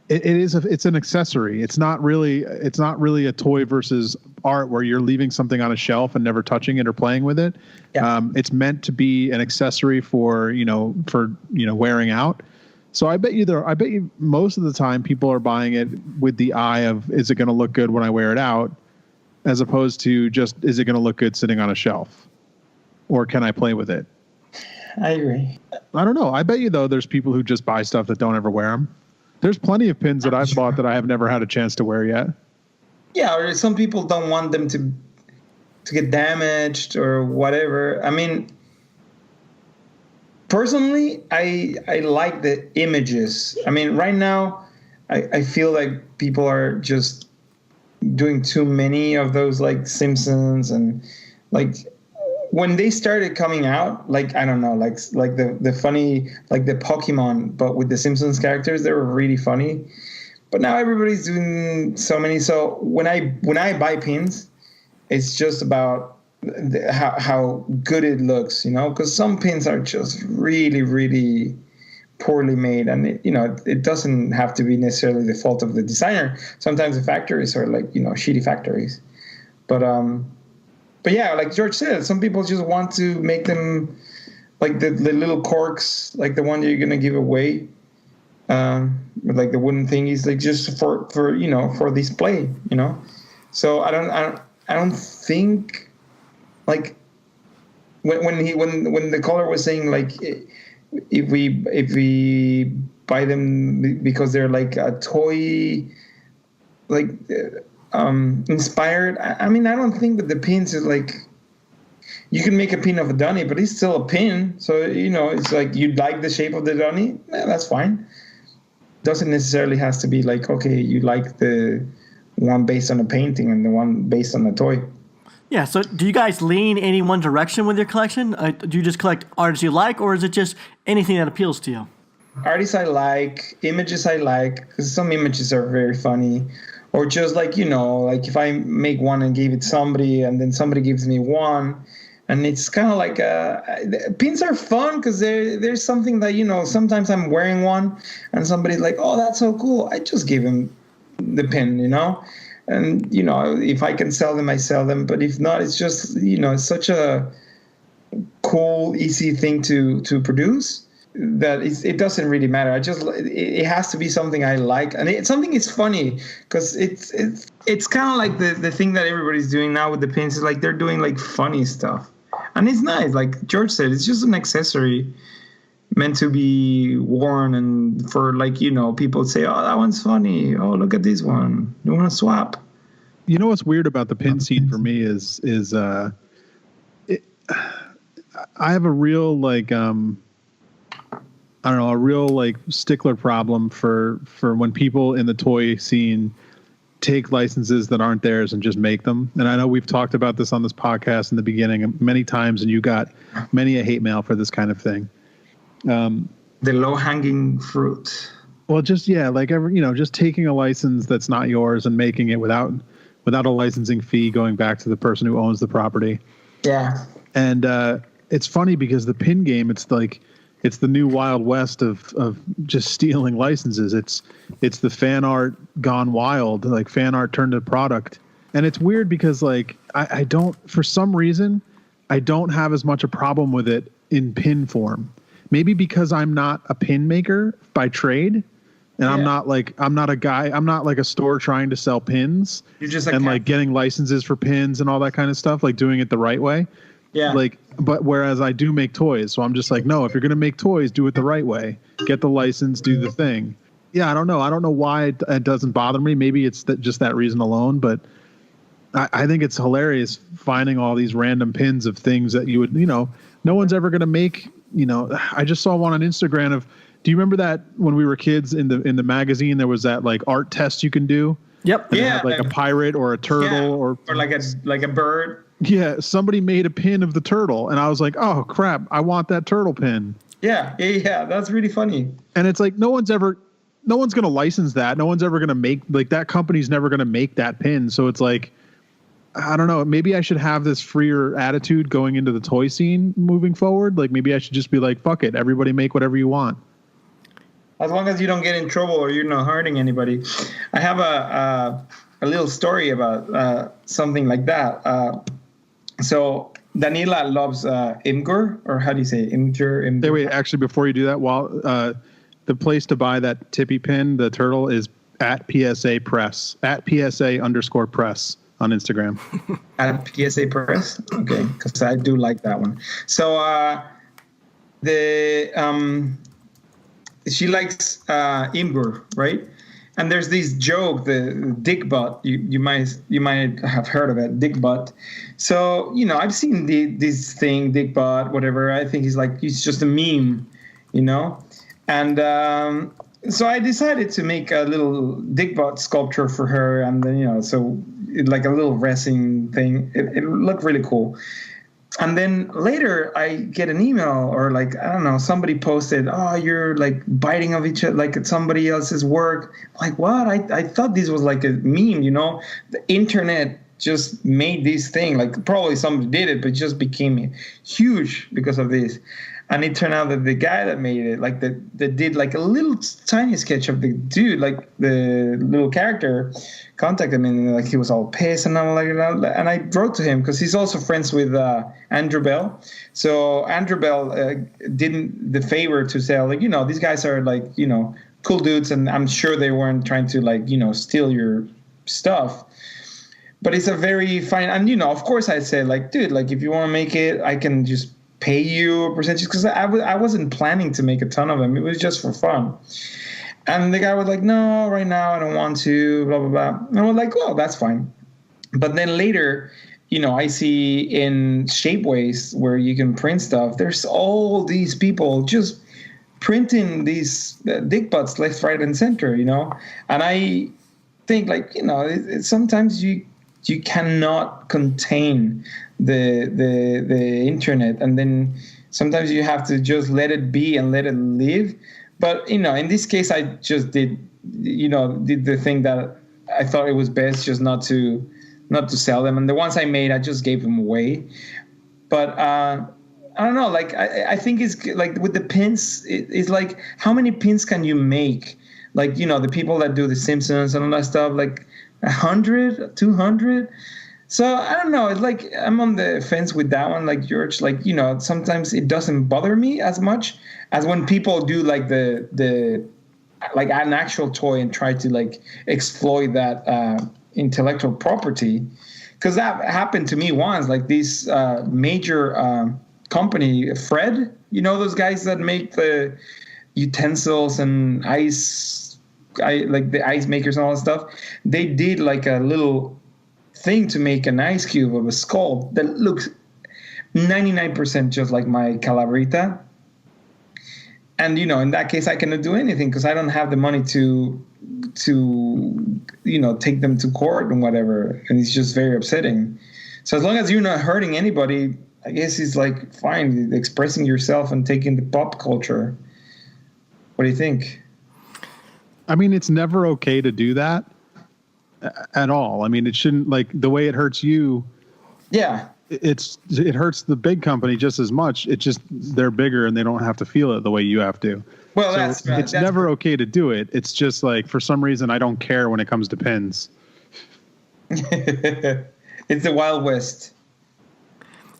it's an accessory. It's not really a toy versus art where you're leaving something on a shelf and never touching it or playing with it. Yeah. It's meant to be an accessory for wearing out. So I bet you most of the time people are buying it with the eye of, is it going to look good when I wear it out, as opposed to just, is it going to look good sitting on a shelf? or can I play with it? I agree. I don't know. I bet you, though, there's people who just buy stuff that don't ever wear them. There's plenty of pins that I've bought that I have never had a chance to wear yet. Yeah, or some people don't want them to get damaged or whatever. I mean, personally, I like the images. I mean, right now, I feel like people are just doing too many of those, like Simpsons, and like when they started coming out, like I don't know, like the funny, like the Pokemon, but with the Simpsons characters, they were really funny. But now everybody's doing so many. So when I buy pins, it's just about how good it looks, you know, because some pins are just really, really poorly made, and it doesn't have to be necessarily the fault of the designer. Sometimes the factories are like, shitty factories. But yeah, like George said, some people just want to make them like the little corks, like the one that you're gonna give away, with like the wooden thingies, like just for display, So I don't think, like when the caller was saying, like if we buy them because they're like a toy, like inspired. I mean, I don't think that the pins is like, you can make a pin of a Dunny, but it's still a pin. So it's like, you like the shape of the Dunny, that's fine. Doesn't necessarily has to be like, okay, you like the one based on a painting and the one based on a toy. Yeah, so do you guys lean any one direction with your collection? Do you just collect artists you like, or is it just anything that appeals to you? Artists I like, images I like, because some images are very funny. Or just like, like if I make one and give it somebody, and then somebody gives me one, and it's kind of like pins are fun because there's something that, sometimes I'm wearing one and somebody's like, oh, that's so cool. I just give him the pin, And, if I can sell them, I sell them. But if not, it's just, it's such a cool, easy thing to produce that it doesn't really matter. It has to be something I like. And something is funny because it's kind of like the thing that everybody's doing now with the pins is like they're doing like funny stuff. And it's nice. Like George said, it's just an accessory meant to be worn, and for like, people say, oh, that one's funny. Oh, look at this one. You want to swap? You know what's weird about the pin scene for me is I have a real like a real like stickler problem for when people in the toy scene take licenses that aren't theirs and just make them. And I know we've talked about this on this podcast in the beginning many times, and you got many a hate mail for this kind of thing. The low-hanging fruit. Well, just just taking a license that's not yours and making it without a licensing fee going back to the person who owns the property. Yeah. And it's funny because the pin game, it's the new Wild West of just stealing licenses. It's the fan art gone wild, like fan art turned to product. And it's weird because like I don't, for some reason, I don't have as much a problem with it in pin form. Maybe because I'm not a pin maker by trade, and yeah. I'm not like a store trying to sell pins. You're just like getting licenses for pins and all that kind of stuff, like doing it the right way. Yeah. But whereas I do make toys, so I'm just like, no, if you're going to make toys, do it the right way. Get the license, do the thing. Yeah, I don't know. I don't know why it doesn't bother me. Maybe it's just that reason alone, but I think it's hilarious finding all these random pins of things that you would, no one's ever going to make. I just saw one on Instagram of, do you remember that when we were kids in the magazine, there was that like art test you can do? Yep. And yeah. Like a pirate or a turtle or like a bird. Yeah. Somebody made a pin of the turtle and I was like, oh crap, I want that turtle pin. Yeah. That's really funny. And it's like, no one's going to license that. No one's ever going to make, like, that company's never going to make that pin. So it's like, I don't know. Maybe I should have this freer attitude going into the toy scene moving forward. Like maybe I should just be like, fuck it. Everybody make whatever you want. As long as you don't get in trouble or you're not hurting anybody. I have a little story about something like that. So Daniela loves Imgur, or how do you say Imgur? Hey, wait, actually, before you do that, the place to buy that Tippy pin, the turtle, is at PSA Press, at PSA_press. on Instagram. At PSA Press? Okay, because I do like that one. So she likes Imgur, right? And there's this joke, the dick butt. You might have heard of it, dick butt. So I've seen this thing, dick butt, whatever. I think he's just a meme, And so I decided to make a little dick butt sculpture for her, and then like a little resin thing. It looked really cool. And then later I get an email or I don't know, somebody posted, oh, you're like biting of each other, like it's somebody else's work. Like, what? I thought this was like a meme, The internet just made this thing. Like probably somebody did it, but it just became huge because of this. And it turned out that the guy that made it, that did like a little tiny sketch of the dude, like the little character, contacted me and he was all pissed and I'm like, and I wrote to him because he's also friends with Andrew Bell. So Andrew Bell did the favor to say these guys are cool dudes and I'm sure they weren't trying to steal your stuff. But it's a very fine, and of course I said dude, if you want to make it, I can just pay you a percentage because I wasn't planning to make a ton of them. It was just for fun. And the guy was like, no, right now I don't want to, blah, blah, blah. And I was like, oh, that's fine. But then later, I see in Shapeways where you can print stuff, there's all these people just printing these dick butts left, right, and center, And I think sometimes you cannot contain the internet, and then sometimes you have to just let it be and let it live. But in this case, I just did the thing that I thought it was best, just not to sell them. And the ones I made, I just gave them away. But I don't know. I think it's with the pins. It's how many pins can you make? The people that do the Simpsons and all that stuff, 100, 200. So I don't know. It's I'm on the fence with that one. George, sometimes it doesn't bother me as much as when people do the an actual toy and try to exploit that intellectual property. Because that happened to me once. This major company, Fred, those guys that make the utensils and the ice makers and all that stuff. They did a little thing to make an ice cube of a skull that looks 99% just like my Calabrita. And in that case I cannot do anything because I don't have the money to take them to court and whatever, and it's just very upsetting. So as long as you're not hurting anybody, I guess it's fine, expressing yourself and taking the pop culture. What do you think? I mean, it's never okay to do that at all. I mean, it shouldn't, the way it hurts you. Yeah. It hurts the big company just as much. It's just they're bigger and they don't have to feel it the way you have to. Well, so it's never okay to do it. It's just for some reason, I don't care when it comes to pins. It's the Wild West.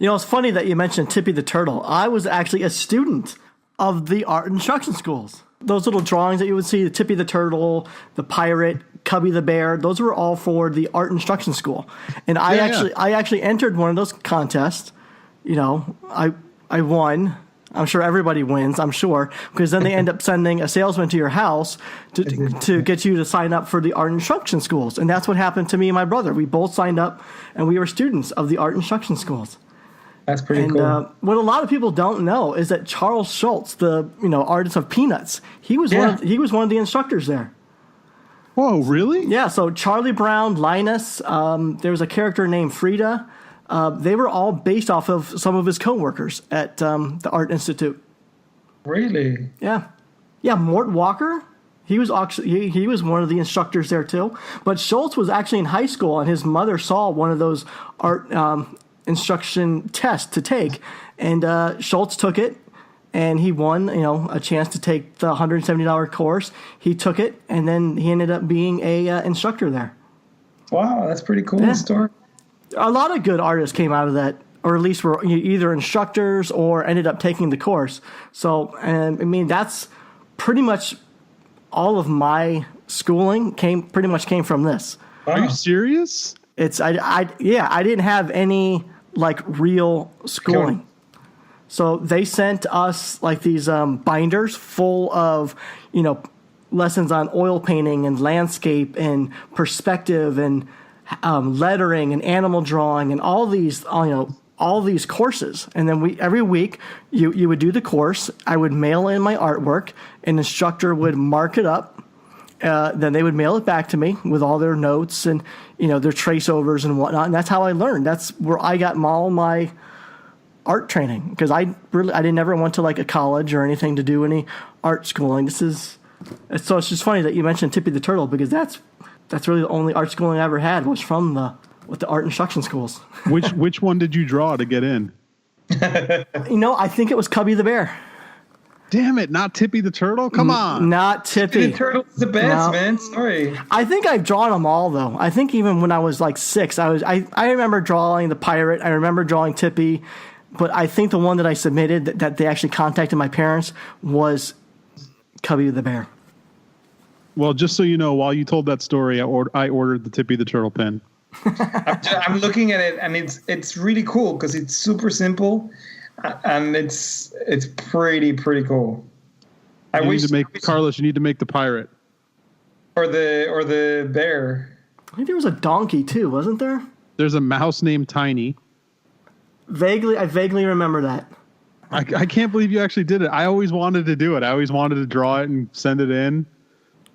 It's funny that you mentioned Tippy the Turtle. I was actually a student of the art instruction schools. Those little drawings that you would see, the Tippy the Turtle, the pirate, Cubby the bear, those were all for the art instruction school. And I actually entered one of those contests. I won. I'm sure everybody wins, I'm sure, because then they end up sending a salesman to your house to get you to sign up for the art instruction schools. And that's what happened to me and my brother. We both signed up and we were students of the art instruction schools. That's pretty cool. What a lot of people don't know is that Charles Schultz, the artist of Peanuts, he was one of the instructors there. Whoa, really? Yeah. So Charlie Brown, Linus, there was a character named Frida. They were all based off of some of his coworkers at the Art Institute. Really? Yeah. Yeah. Mort Walker. He was actually he was one of the instructors there too. But Schultz was actually in high school, and his mother saw one of those art instruction tests to take, and Schultz took it, and he won, a chance to take the $170 course. He took it, and then he ended up being a instructor there. Wow, that's pretty cool story. A lot of good artists came out of that, or at least were either instructors or ended up taking the course. So, and I mean, that's pretty much all of my schooling came from this. Are you serious? I didn't have any like real schooling. Cool. So they sent us like these binders full of, lessons on oil painting and landscape and perspective and lettering and animal drawing and all these courses. And then every week you would do the course. I would mail in my artwork. An instructor would mark it up. Then they would mail it back to me with all their notes and their trace overs and whatnot. And that's how I learned. That's where I got all my art training, because I didn't ever went to like a college or anything to do any art schooling. So it's just funny that you mentioned Tippy the Turtle, because that's really the only art schooling I ever had was from the art instruction schools. Which one did you draw to get in? I think it was Cubby the Bear. Damn it, not Tippy the Turtle? Come on. Not Tippy. Tippy the Turtle's the best, man. Sorry. I think I've drawn them all, though. I think even when I was like 6, I remember drawing the pirate. I remember drawing Tippy. But I think the one that I submitted that they actually contacted my parents was Cubby the Bear. Well, just so you know, while you told that story, I ordered the Tippy the Turtle pen. I'm looking at it, and it's really cool because it's super simple, and it's pretty cool. Carlos, you need to make the pirate or the bear. I think there was a donkey too, wasn't there? There's a mouse named Tiny. I vaguely remember that. I can't believe you actually did it. I always wanted to do it. I always wanted to draw it and send it in.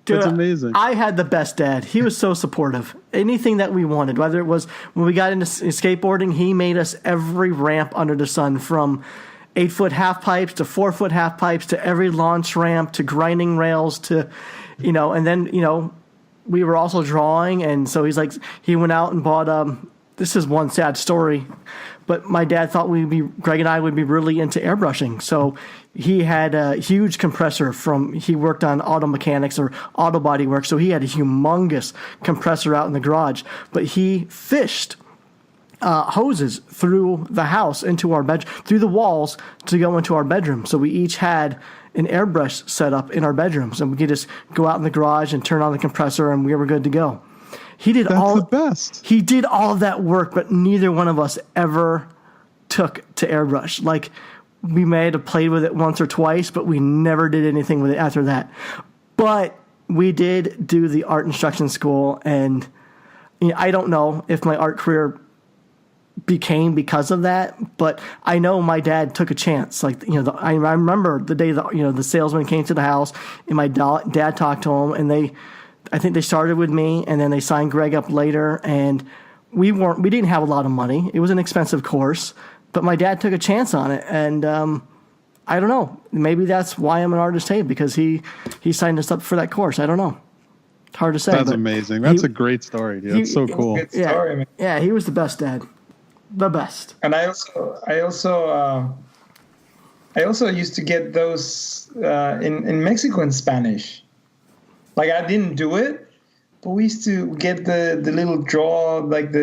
Dude, that's amazing. I had the best dad. He was so supportive. Anything that we wanted, whether it was when we got into skateboarding, he made us every ramp under the sun, from 8-foot half pipes to 4-foot half pipes to every launch ramp to grinding rails to, and then, we were also drawing. And so he went out and bought, this is one sad story, but my dad thought Greg and I would be really into airbrushing. So he had a huge compressor he worked on auto mechanics or auto body work. So he had a humongous compressor out in the garage, but he fished hoses through the house into our bedroom, through the walls to go into our bedroom. So we each had an airbrush set up in our bedrooms, and we could just go out in the garage and turn on the compressor, and we were good to go. That's the best. He did all of that work, but neither one of us ever took to airbrush. Like, we may have played with it once or twice, but we never did anything with it after that. But we did do the art instruction school, and I don't know if my art career became because of that, but I know my dad took a chance. Like, I remember the day the salesman came to the house, and my dad talked to him, and I think they started with me, and then they signed Greg up later, and we didn't have a lot of money. It was an expensive course, but my dad took a chance on it, and I don't know. Maybe that's why I'm an artist today, because he signed us up for that course. I don't know. It's hard to say. That's amazing. That's a great story, dude. That's so cool. Good story, man. Yeah, he was the best dad. The best. And I also used to get those in Mexico in Spanish. Like, I didn't do it, but we used to get the little draw, like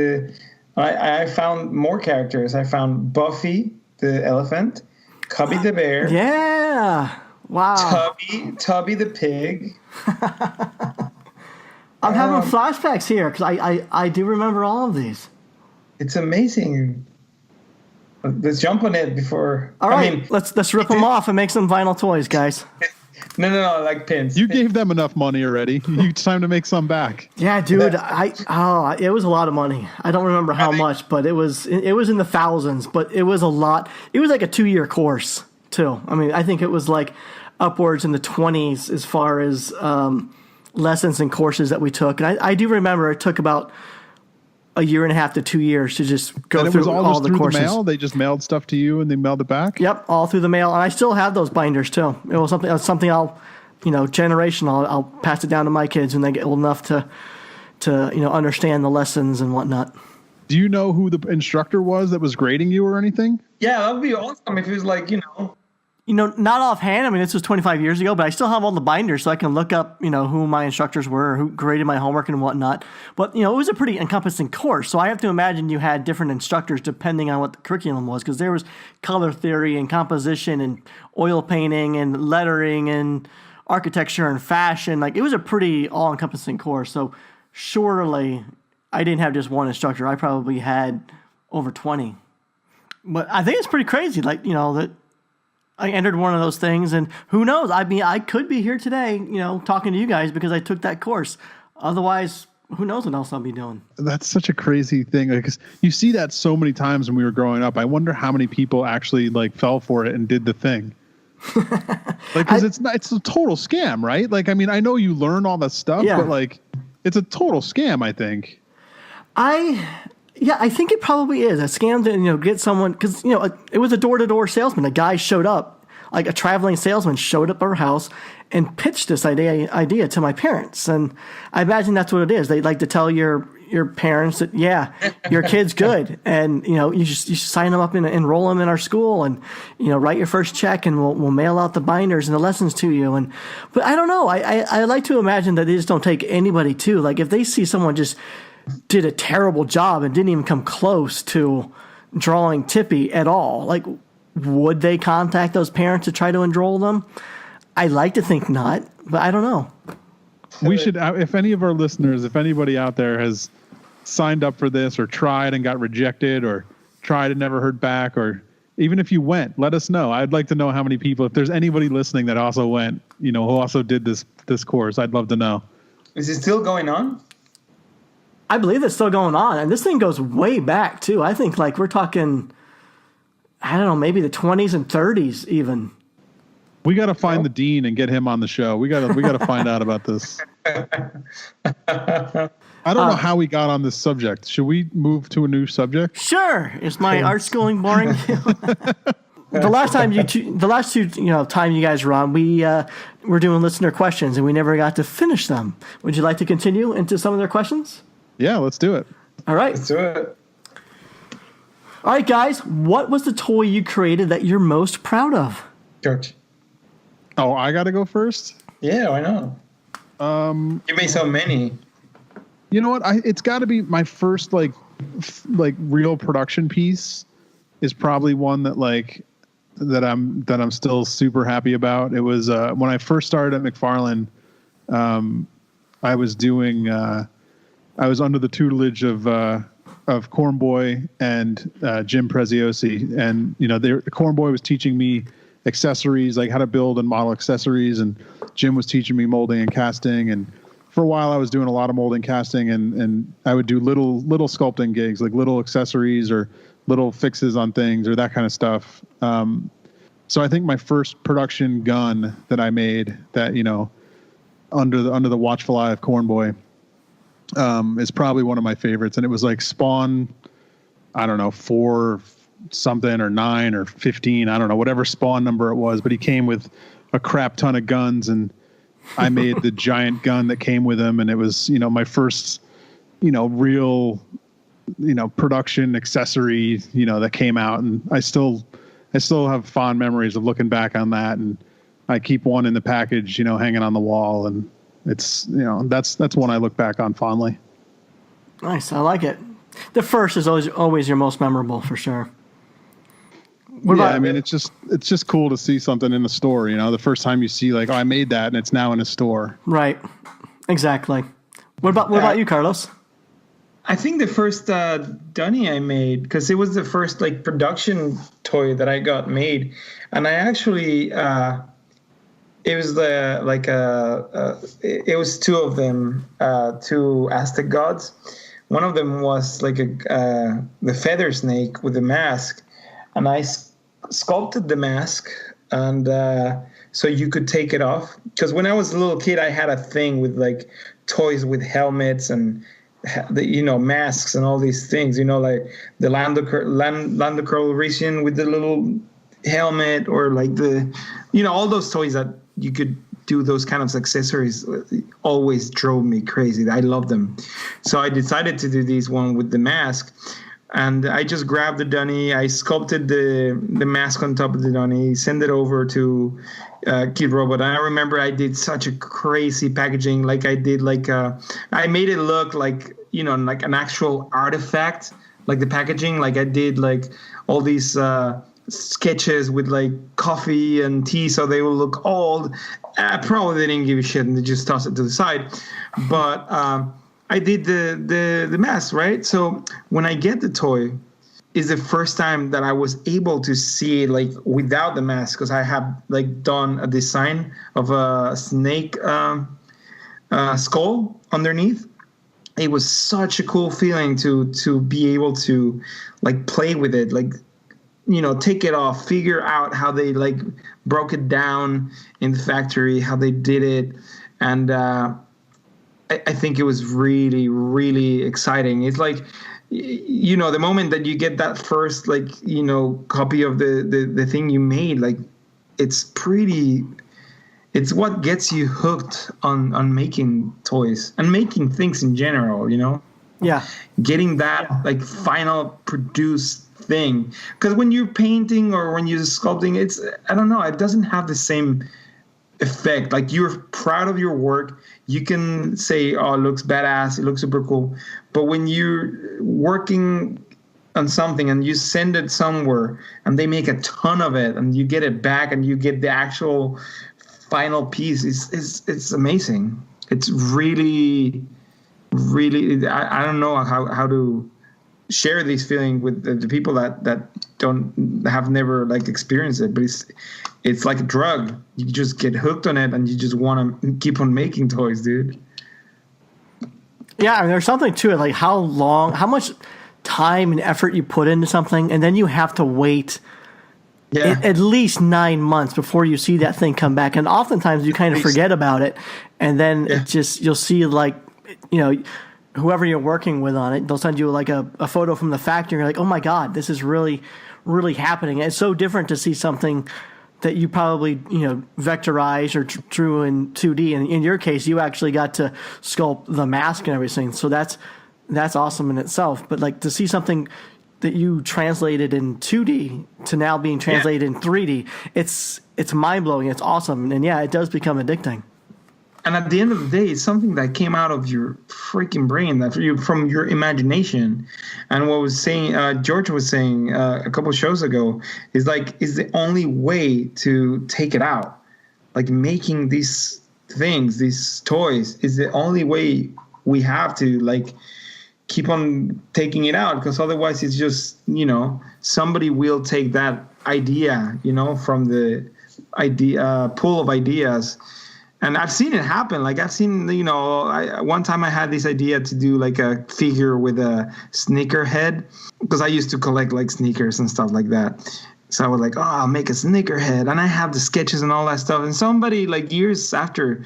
I found more characters. I found Buffy the elephant, Cubby the bear. Yeah. Wow. Tubby the pig. I'm having flashbacks here because I do remember all of these. It's amazing. Let's jump on it before. All right, let's rip them off and make some vinyl toys, guys. No, like pins. You gave them enough money already. It's time to make some back. Yeah, dude. It was a lot of money. I don't remember how much, but it was in the thousands. But it was a lot. It was like a 2-year course too. I mean, I think it was like upwards in the 20s as far as lessons and courses that we took. And I do remember it took about a year and a half to 2 years to just go through all the courses. The mail? They just mailed stuff to you and they mailed it back? Yep, all through the mail. And I still have those binders too. It was something I'll, generational. I'll pass it down to my kids when they get old enough to understand the lessons and whatnot. Do you know who the instructor was that was grading you or anything? Yeah, that would be awesome if it was like, not offhand. I mean, this was 25 years ago, but I still have all the binders, so I can look up, who my instructors were, who graded my homework and whatnot. But, it was a pretty encompassing course, so I have to imagine you had different instructors depending on what the curriculum was, because there was color theory and composition and oil painting and lettering and architecture and fashion. Like, it was a pretty all-encompassing course, so surely I didn't have just one instructor. I probably had over 20. But I think it's pretty crazy, like, that I entered one of those things, and who knows? I mean, I could be here today, talking to you guys because I took that course. Otherwise, who knows what else I'll be doing. That's such a crazy thing, because you see that so many times when we were growing up. I wonder how many people actually fell for it and did the thing. Because it's a total scam, right? Like, I mean, I know you learn all that stuff, but it's a total scam, I think. I think it probably is a scam to get someone, because it was a door-to-door salesman. A guy showed up, like a traveling salesman showed up at our house and pitched this idea to my parents. And I imagine that's what it is. They like to tell your parents that your kid's good, and you should sign them up and enroll them in our school, and write your first check, and we'll mail out the binders and the lessons to you. But I don't know. I like to imagine that they just don't take anybody too. Like if they see someone just did a terrible job and didn't even come close to drawing Tippy at all, like, would they contact those parents to try to enroll them? I like to think not, but I don't know. We should, if any of our listeners, if anybody out there has signed up for this or tried and got rejected, or tried and never heard back, or even if you went, let us know. I'd like to know how many people, if there's anybody listening that also went, who also did this course, I'd love to know. Is it still going on? I believe it's still going on, and this thing goes way back too. I think we're talking, I don't know, maybe the 20s and 30s even. We got to find the dean and get him on the show. We got to find out about this. I don't know how we got on this subject. Should we move to a new subject? Sure. Is my art schooling boring? The last two time you guys were on, we were doing listener questions, and we never got to finish them. Would you like to continue into some of their questions? Yeah, let's do it. All right. Let's do it. All right, guys. What was the toy you created that you're most proud of? George. Oh, I got to go first? Yeah, why not? You made so many. You know what? It's got to be my first real production piece. Is probably one that I'm still super happy about. It was when I first started at McFarlane. I was doing. I was under the tutelage of Corn Boy and Jim Preziosi, and Corn Boy was teaching me accessories, like how to build and model accessories, and Jim was teaching me molding and casting. And for a while, I was doing a lot of molding, casting, and I would do little sculpting gigs, like little accessories or little fixes on things or that kind of stuff. So I think my first production gun that I made, that under the watchful eye of Corn Boy, is probably one of my favorites. And it was like Spawn, I don't know, 4 something or 9 or 15, I don't know, whatever Spawn number it was, but he came with a crap ton of guns, and I made the giant gun that came with him. And it was, my first, real, production accessory, that came out. And I still have fond memories of looking back on that. And I keep one in the package, hanging on the wall. And it's, that's one I look back on fondly. Nice. I like it. The first is always your most memorable, for sure. It's just cool to see something in the store. The first time you see I made that and it's now in a store. Right. Exactly. What about you, Carlos? I think the first Dunny I made, because it was the first production toy that I got made, and I actually it was it was 2 of them, 2 Aztec gods. One of them was the feather snake with the mask, and I sculpted the mask, and so you could take it off. Because when I was a little kid, I had a thing with toys with helmets and masks and all these things. Like the Lando Calrissian with the little helmet, or all those toys that you could do those kind of accessories always drove me crazy. I love them. So I decided to do this one with the mask. And I just grabbed the Dunny. I sculpted the mask on top of the Dunny, sent it over to Kid Robot. And I remember I did such a crazy packaging. I did I made it look like an actual artifact, the packaging. I did all these sketches with coffee and tea, so they will look old. Probably they didn't give a shit and they just tossed it to the side. But I did the mask, right? So when I get the toy, is the first time that I was able to see it like without the mask, because I have like done a design of a snake skull underneath. It was such a cool feeling to be able to like play with it, like, you know, take it off, figure out how they like broke it down in the factory, how they did it. And I think it was really, really exciting. It's like, you know, the moment that you get that first, like, you know, copy of the thing you made, like, it's what gets you hooked on making toys and making things in general, you know? Yeah. Getting that like final produced thing. Because when you're painting or when you're sculpting, it's, I don't know, it doesn't have the same effect. Like, you're proud of your work. You can say, oh, it looks badass, it looks super cool. But when you're working on something and you send it somewhere and they make a ton of it and you get it back and you get the actual final piece, it's amazing. It's really, really, I don't know how to share this feeling with the people that have never like experienced it, but it's like a drug. You just get hooked on it and you just want to keep on making toys, dude. Yeah, I mean, there's something to it, like how much time and effort you put into something, and then you have to wait at least 9 months before you see that thing come back. And oftentimes you kind of forget about it, and then it just, you'll see, like, you know, whoever you're working with on it, they'll send you like a photo from the factory. You're like, oh my God, this is really, really happening. And it's so different to see something that you probably, you know, vectorized or drew in 2D. And in your case, you actually got to sculpt the mask and everything. So that's awesome in itself. But like to see something that you translated in 2D to now being translated in 3D, it's mind blowing. It's awesome. And yeah, it does become addicting. And at the end of the day, it's something that came out of your freaking brain, from your imagination. And what was saying, George was saying a couple shows ago, is the only way to take it out. Like, making these things, these toys, is the only way we have to like keep on taking it out, because otherwise it's just, you know, somebody will take that idea, you know, from the idea pool of ideas. And I've seen it happen. Like, I've seen, you know, one time I had this idea to do like a figure with a sneaker head, because I used to collect like sneakers and stuff like that. So I was like, oh, I'll make a sneaker head. And I have the sketches and all that stuff. And somebody like years after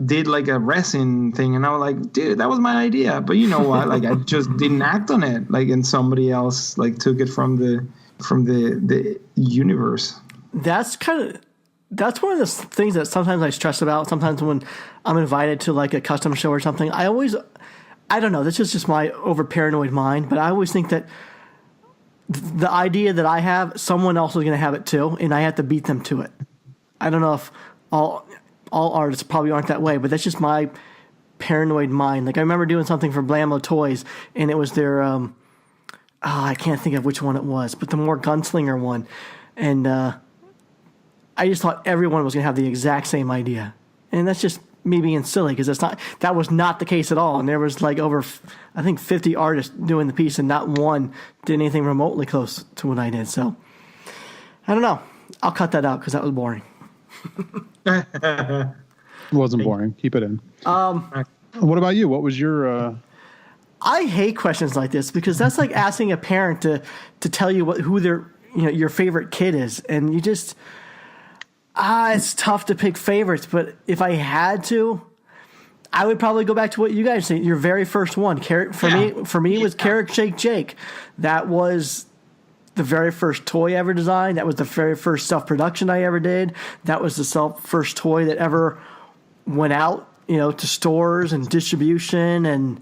did like a resin thing. And I was like, dude, that was my idea. But you know what? Like, I just didn't act on it. Like, and somebody else like took it from the universe. That's one of the things that sometimes I stress about. Sometimes when I'm invited to like a custom show or something, I don't know, this is just my over paranoid mind, but I always think that the idea that I have, someone else is going to have it too, and I have to beat them to it. I don't know if all artists probably aren't that way, but that's just my paranoid mind. Like, I remember doing something for Blammo Toys, and it was their, I can't think of which one it was, but the more gunslinger one. And, I just thought everyone was going to have the exact same idea. And that's just me being silly, because that was not the case at all. And there was like over, I think, 50 artists doing the piece, and not one did anything remotely close to what I did. So I don't know. I'll cut that out because that was boring. It wasn't boring. Keep it in. What about you? What was your... I hate questions like this, because that's like asking a parent to tell you who their, you know, your favorite kid is. And you just... it's tough to pick favorites, but if I had to, I would probably go back to what you guys say. Your very first one, for me, it was Carrot Shake Jake. That was the very first toy I ever designed. That was the very first self-production I ever did. That was the first toy that ever went out, you know, to stores and distribution, and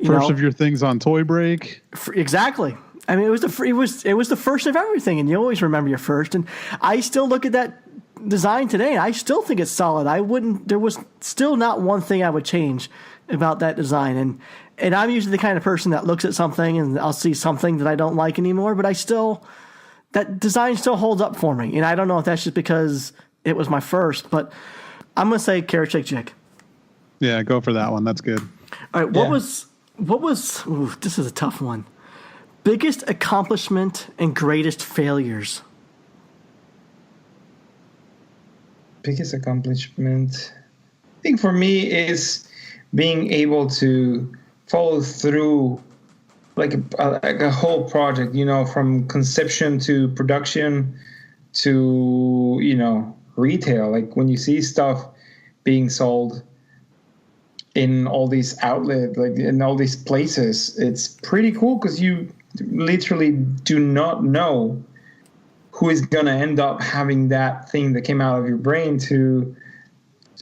first of your things on Toy Break. Exactly. I mean, it was the first of everything, and you always remember your first. And I still look at that design today, and I still think it's solid. There was still not one thing I would change about that design. And I'm usually the kind of person that looks at something and I'll see something that I don't like anymore, but that design still holds up for me. And I don't know if that's just because it was my first, but I'm going to say Carrot Shake Jake. Yeah, go for that one. That's good. All right, what was ooh, this is a tough one. Biggest accomplishment and greatest failures. Biggest accomplishment, I think for me is being able to follow through like a whole project, from conception to production to, retail. Like when you see stuff being sold in all these outlets, like in all these places, it's pretty cool because you literally do not know who is going to end up having that thing that came out of your brain to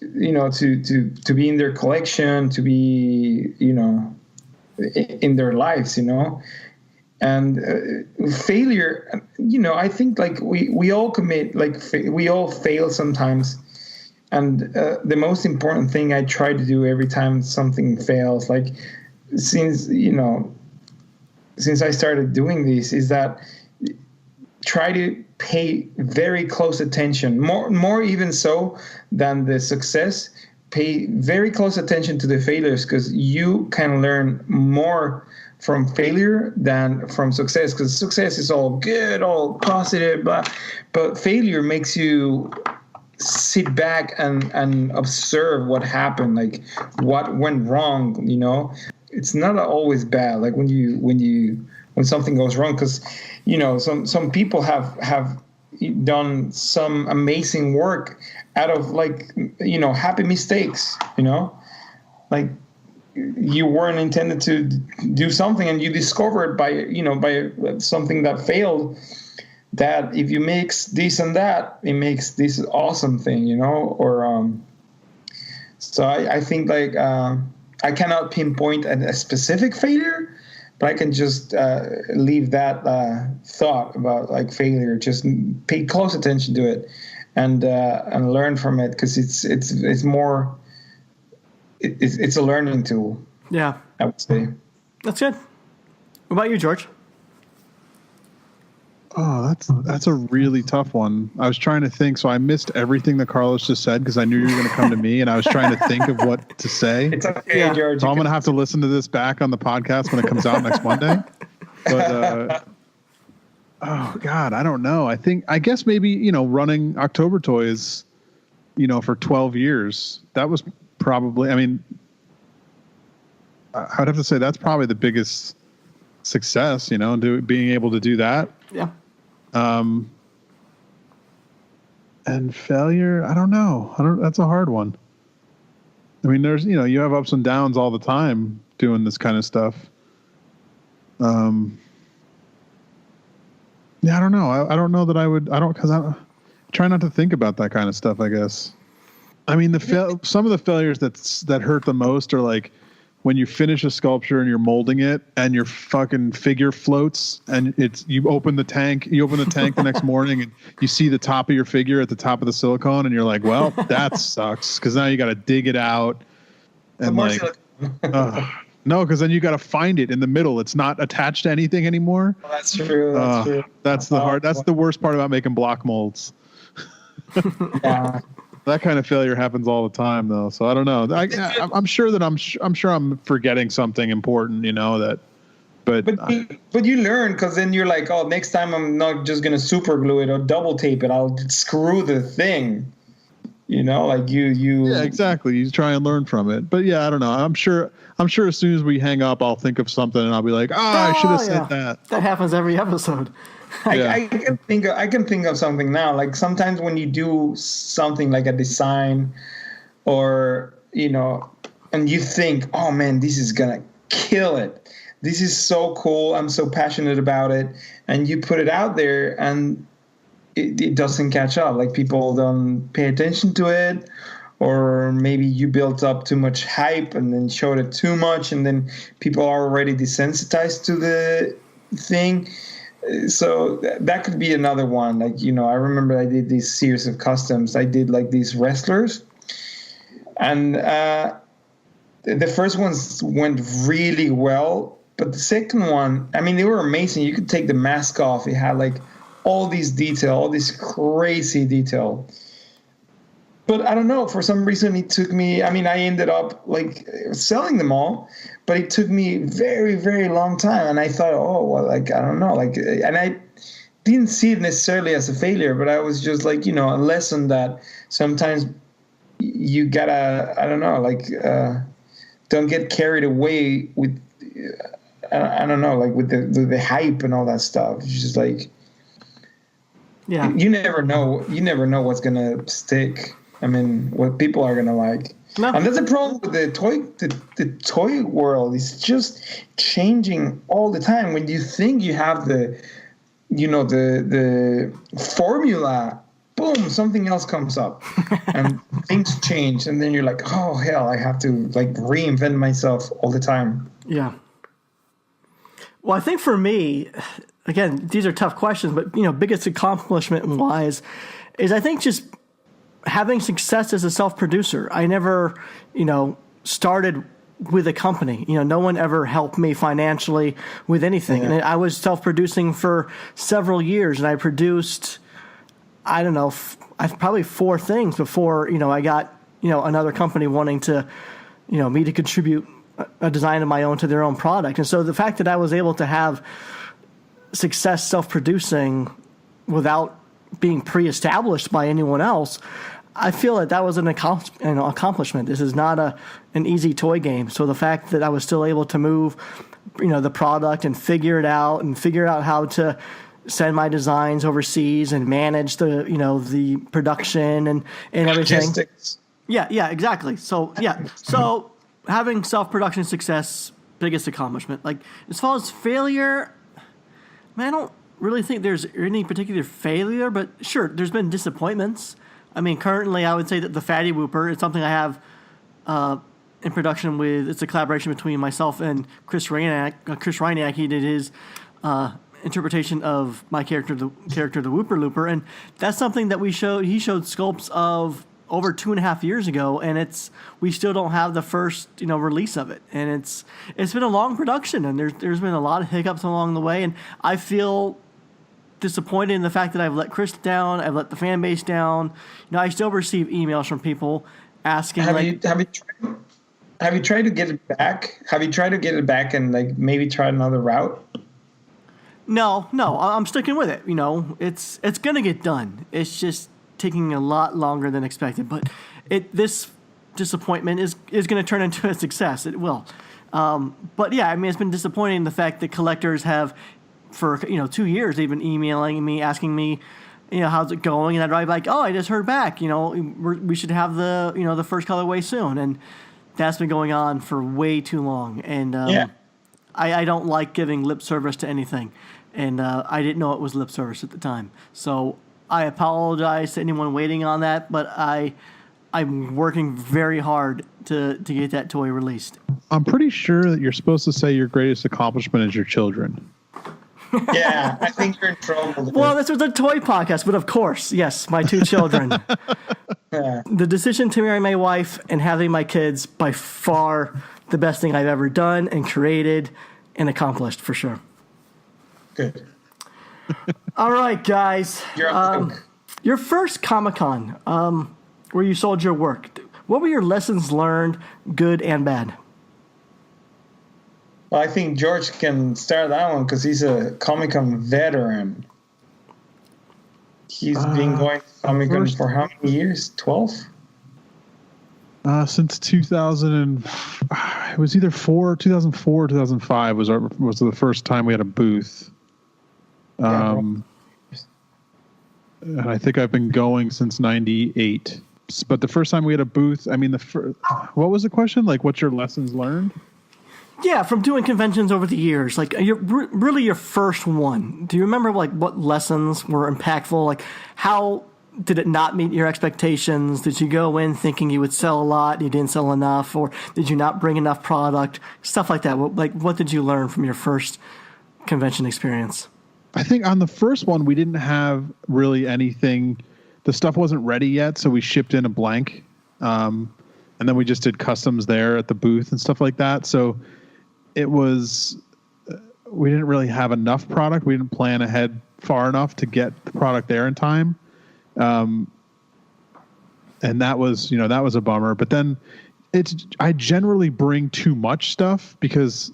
be in their collection, to be, in their lives, and failure, I think like we all commit, like we all fail sometimes. And the most important thing I try to do every time something fails, like since I started doing this, is that try to pay very close attention, more even so than the success. Pay very close attention to the failures, because you can learn more from failure than from success, because success is all good, all positive, but failure makes you sit back and observe what happened, like what went wrong. It's not always bad, like when something goes wrong, because some people have done some amazing work out of like happy mistakes, like you weren't intended to do something and you discovered by something that failed, that if you mix this and that, it makes this awesome thing, so I think like I cannot pinpoint a specific failure, but I can just leave that thought about like failure, just pay close attention to it and learn from it, because it's more it's a learning tool. Yeah, I would say. That's good. What about you, George? Oh, that's a really tough one. I was trying to think, so I missed everything that Carlos just said because I knew you were going to come to me, and I was trying to think of what to say. It's okay, George. So I'm going to have to listen to this back on the podcast when it comes out next Monday. But oh God, I don't know. I guess maybe running October Toys, for 12 years. That was probably. I mean, I'd have to say that's probably the biggest success. Being able to do that. Yeah. And failure, I don't know. That's a hard one. I mean, there's, you have ups and downs all the time doing this kind of stuff. Yeah, I don't know. I don't know that I would, because I try not to think about that kind of stuff, I guess. I mean, some of the failures that hurt the most are like, when you finish a sculpture and you're molding it and your fucking figure floats and you open the tank the next morning and you see the top of your figure at the top of the silicone and you're like, well, that sucks, because now you got to dig it out and no, because then you got to find it in the middle. It's not attached to anything anymore. Well, that's true. That's true. That's the worst part about making block molds. Yeah. That kind of failure happens all the time, though. So I don't know. I'm sure I'm forgetting something important, But you learn, because then you're like, oh, next time I'm not just gonna super glue it or double tape it. I'll screw the thing. Like you. Yeah, exactly. You try and learn from it. But yeah, I don't know. I'm sure as soon as we hang up, I'll think of something and I'll be like, I should have said that. That happens every episode. I can think of something now. Like sometimes when you do something like a design, or and you think, oh man, this is gonna kill it. This is so cool. I'm so passionate about it, and you put it out there, and it doesn't catch up. Like people don't pay attention to it, or maybe you built up too much hype and then showed it too much, and then people are already desensitized to the thing. So that could be another one. Like, I remember I did this series of customs. I did like these wrestlers, and the first ones went really well, but the second one, I mean, they were amazing. You could take the mask off. It had like all this detail, all this crazy detail. But I don't know. For some reason, it took me. I mean, I ended up like selling them all, but it took me very, very long time. And I thought, oh well, like I don't know, like, and I didn't see it necessarily as a failure, but I was just like, you know, a lesson that sometimes you gotta, I don't know, like, don't get carried away with, I don't know, like with the hype and all that stuff. It's just like, Yeah. you never know what's gonna stick. I mean, what people are gonna like. No. And that's the problem with the toy world. It's just changing all the time. When you think you have the formula, boom, something else comes up and things change, and then you're like, oh hell, I have to like reinvent myself all the time. Yeah. Well, I think for me, again, these are tough questions, but biggest accomplishment wise is I think just having success as a self-producer. I never, started with a company. No one ever helped me financially with anything. Yeah. And I was self-producing for several years, and I produced, I don't know, probably 4 things before, I got, another company wanting to, me to contribute a design of my own to their own product. And so the fact that I was able to have success self-producing without being pre-established by anyone else, I feel that was an accomplishment. This is not an easy toy game. So the fact that I was still able to move, the product and figure out how to send my designs overseas and manage the production and everything. Logistics. Yeah, exactly. So having self-production success, biggest accomplishment. Like as far as failure, man, I don't really think there's any particular failure, but sure, there's been disappointments. I mean, currently, I would say that the Fatty Whooper is something I have in production with. It's a collaboration between myself and Chris Reinack. Chris Reinack, he did his interpretation of my character, the Whooper Looper, and that's something that he showed sculpts of over 2.5 years ago, and we still don't have the first release of it, and it's been a long production, and there's been a lot of hiccups along the way, and I feel disappointed in the fact that I've let Chris down, I've let the fan base down. I still receive emails from people asking. Have you tried to get it back? Have you tried to get it back and like maybe try another route? No, I'm sticking with it. It's gonna get done. It's just taking a lot longer than expected. But this disappointment is going to turn into a success. It will. But yeah, I mean, it's been disappointing the fact that collectors have, for 2 years, they've been emailing me, asking me, how's it going, and I'd write like, oh, I just heard back. We should have the first colorway soon, and that's been going on for way too long. And I don't like giving lip service to anything, and I didn't know it was lip service at the time. So I apologize to anyone waiting on that, but I'm working very hard to get that toy released. I'm pretty sure that you're supposed to say your greatest accomplishment is your children. Yeah, I think you're in trouble. Well, this was a toy podcast, but of course, yes, my 2 children. Yeah. The decision to marry my wife and having my kids, by far the best thing I've ever done and created and accomplished, for sure. Good. All right, guys. Your first Comic-Con, where you sold your work, what were your lessons learned, good and bad? Well, I think George can start that one because he's a Comic-Con veteran. He's been going to Comic-Con for how many years? 12? Since 2000, it was either 2004 or 2005 was the first time we had a booth. And I think I've been going since 98. But the first time we had a booth, I mean, what was the question? Like, what's your lessons learned? Yeah, from doing conventions over the years, like really your first one. Do you remember like what lessons were impactful? Like how did it not meet your expectations? Did you go in thinking you would sell a lot and you didn't sell enough, or did you not bring enough product? Stuff like that. What did you learn from your first convention experience? I think on the first one we didn't have really anything. The stuff wasn't ready yet, so we shipped in a blank, and then we just did customs there at the booth and stuff like that. So it was, we didn't really have enough product. We didn't plan ahead far enough to get the product there in time. and that was a bummer. But then I generally bring too much stuff because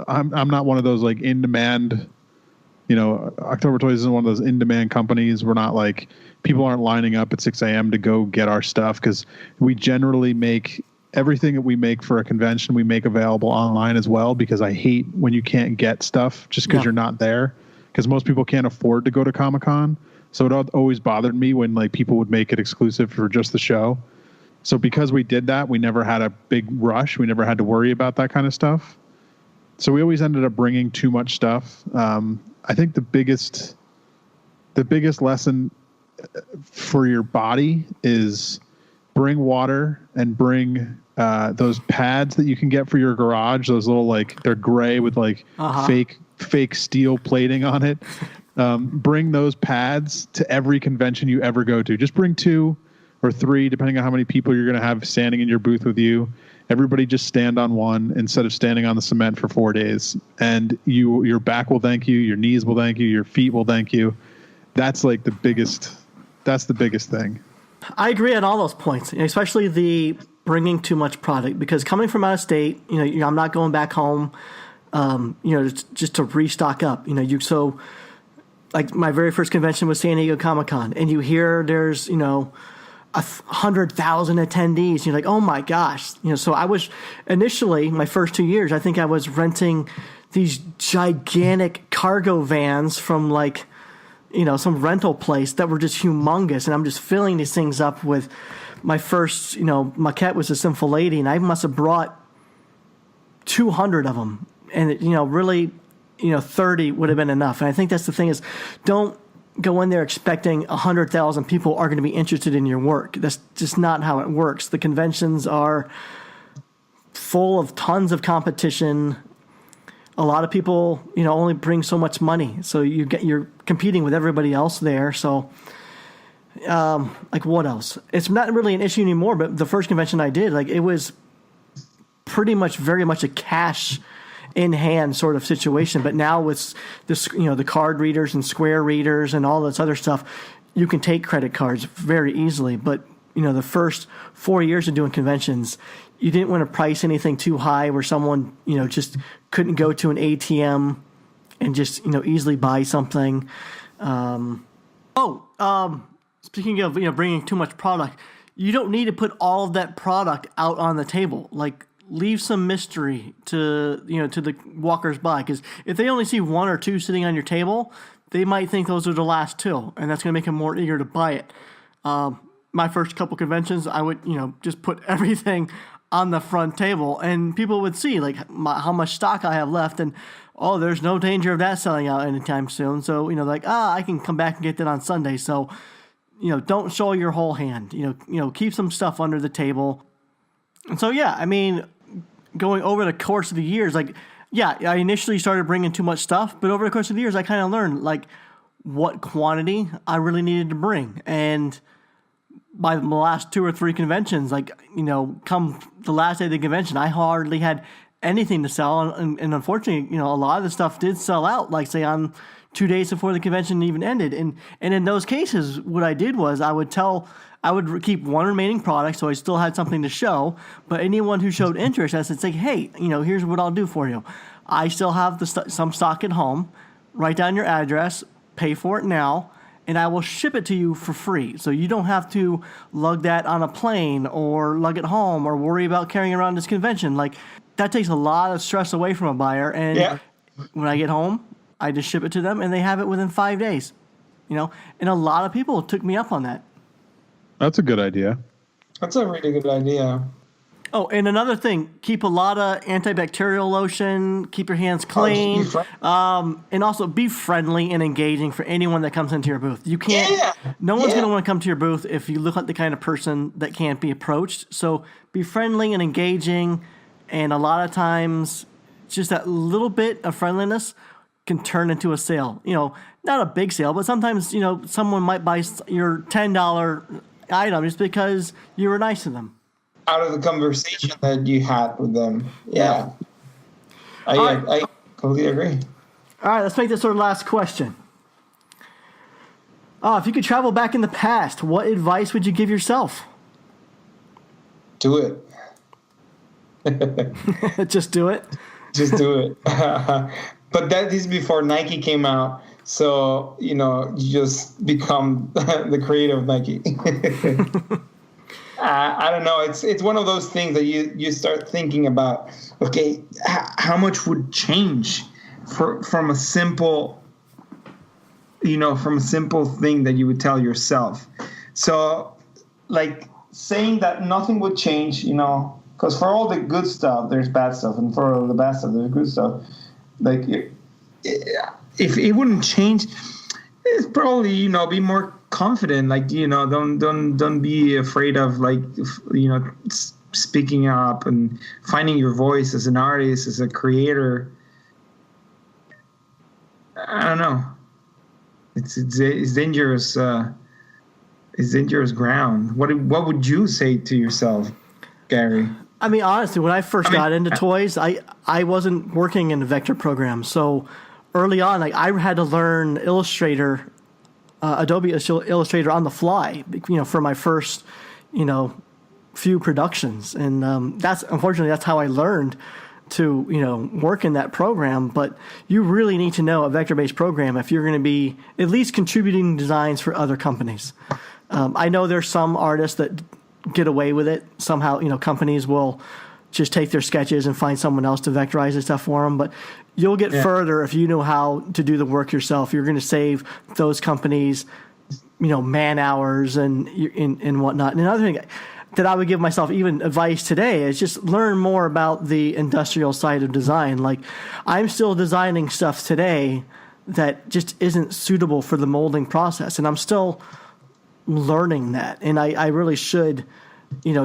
I'm not one of those like in demand. October Toys isn't one of those in demand companies. We're not like people aren't lining up at 6 a.m. to go get our stuff because we generally make everything that we make for a convention we make available online as well, because I hate when you can't get stuff just because you're not there, because most people can't afford to go to Comic-Con. So it always bothered me when like people would make it exclusive for just the show. So because we did that, we never had a big rush. We never had to worry about that kind of stuff. So we always ended up bringing too much stuff. I think the biggest lesson for your body is bring water and bring those pads that you can get for your garage. Those little they're gray with fake steel plating on it. Bring those pads to every convention you ever go to. Just bring 2 or 3, depending on how many people you're going to have standing in your booth with you. Everybody just stand on one instead of standing on the cement for 4 days. And your back will thank you. Your knees will thank you. Your feet will thank you. That's the biggest thing. I agree on all those points, especially the bringing too much product, because coming from out of state, I'm not going back home, just to restock up, so like my very first convention was San Diego Comic-Con, and you hear there's, 100,000 attendees. You're like, oh my gosh. So I was initially, my first 2 years, I think I was renting these gigantic cargo vans from some rental place that were just humongous. And I'm just filling these things up with my first, maquette was a Sinful Lady. And I must have brought 200 of them. And, really, 30 would have been enough. And I think that's the thing is, don't go in there expecting 100,000 people are going to be interested in your work. That's just not how it works. The conventions are full of tons of competition. A lot of people, only bring so much money. So you're competing with everybody else there. So, what else? It's not really an issue anymore, but the first convention I did, it was pretty much very much a cash in hand sort of situation. But now with this, the card readers and square readers and all this other stuff, you can take credit cards very easily. But, the first 4 years of doing conventions, you didn't want to price anything too high where someone, just couldn't go to an ATM and just, easily buy something. Speaking of, bringing too much product, you don't need to put all of that product out on the table. Leave some mystery to the walkers by, because if they only see 1 or 2 sitting on your table, they might think those are the last 2, and that's going to make them more eager to buy it. My first couple conventions, I would just put everything on the front table, and people would see how much stock I have left, and there's no danger of that selling out anytime soon. So I can come back and get that on Sunday. So don't show your whole hand. Keep some stuff under the table. And so going over the course of the years, I initially started bringing too much stuff, but over the course of the years, I kind of learned what quantity I really needed to bring. And by the last 2 or 3 conventions, come the last day of the convention, I hardly had anything to sell. And unfortunately, a lot of the stuff did sell out, say on 2 days before the convention even ended. And in those cases, what I did was I would keep 1 remaining product, so I still had something to show. But anyone who showed interest, I said, hey, here's what I'll do for you. I still have some stock at home. Write down your address, pay for it now, and I will ship it to you for free. So you don't have to lug that on a plane or lug it home or worry about carrying around this convention. That takes a lot of stress away from a buyer. And when I get home, I just ship it to them, and they have it within 5 days. And a lot of people took me up on that. That's a good idea. That's a really good idea. Oh, and another thing, keep a lot of antibacterial lotion, keep your hands clean, and also be friendly and engaging for anyone that comes into your booth. You can't, no one's going to want to come to your booth if you look like the kind of person that can't be approached. So be friendly and engaging, and a lot of times just that little bit of friendliness can turn into a sale. Not a big sale, but sometimes, someone might buy your $10 item just because you were nice to them. Out of the conversation that you had with them. Yeah. I completely agree. All right, let's make this our last question. If you could travel back in the past, what advice would you give yourself? do it. Just do it. Just do it. But that is before Nike came out. So, you just become the creator of Nike. I don't know. It's one of those things that you start thinking about, okay, how much would change from a simple, from a simple thing that you would tell yourself. So, like, saying that nothing would change, because for all the good stuff, there's bad stuff, and for all the bad stuff, there's good stuff. Like, if it wouldn't change, it's probably, be more confident. Like, don't be afraid of, like, speaking up and finding your voice as an artist, as a creator. I don't know. It's dangerous. It's dangerous ground. What would you say to yourself, Gary? I mean, honestly, when I first got into toys, I wasn't working in a vector program. So early on, like, I had to learn Illustrator, Adobe Illustrator on the fly, for my first, few productions. And unfortunately, that's how I learned to, work in that program. But you really need to know a vector-based program if you're going to be at least contributing designs for other companies. I know there's some artists that get away with it somehow. Companies will just take their sketches and find someone else to vectorize the stuff for them. But you'll get further if you know how to do the work yourself. You're going to save those companies, man hours and whatnot. And another thing that I would give myself even advice today is just learn more about the industrial side of design. Like, I'm still designing stuff today that just isn't suitable for the molding process, and I'm still learning that. And I really should,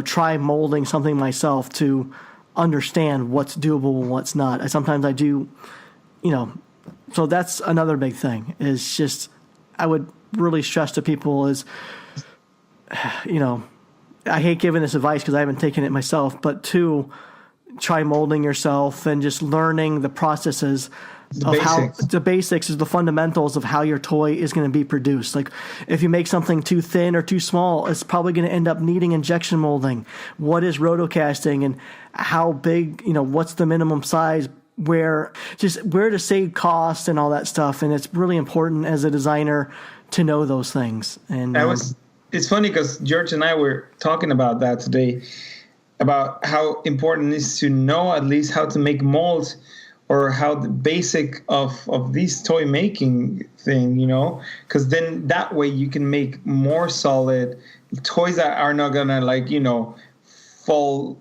try molding something myself to understand what's doable and what's not. Sometimes I do, so that's another big thing is just, I would really stress to people is, I hate giving this advice because I haven't taken it myself, but to try molding yourself and just learning the processes of how the basics is the fundamentals of how your toy is going to be produced. Like, if you make something too thin or too small, it's probably going to end up needing injection molding. What is rotocasting and how big, what's the minimum size, where to save costs and all that stuff. And it's really important as a designer to know those things. And it's funny because George and I were talking about that today, about how important it is to know at least how to make molds, or how the basic of this toy making thing, because then that way you can make more solid toys that are not gonna fall,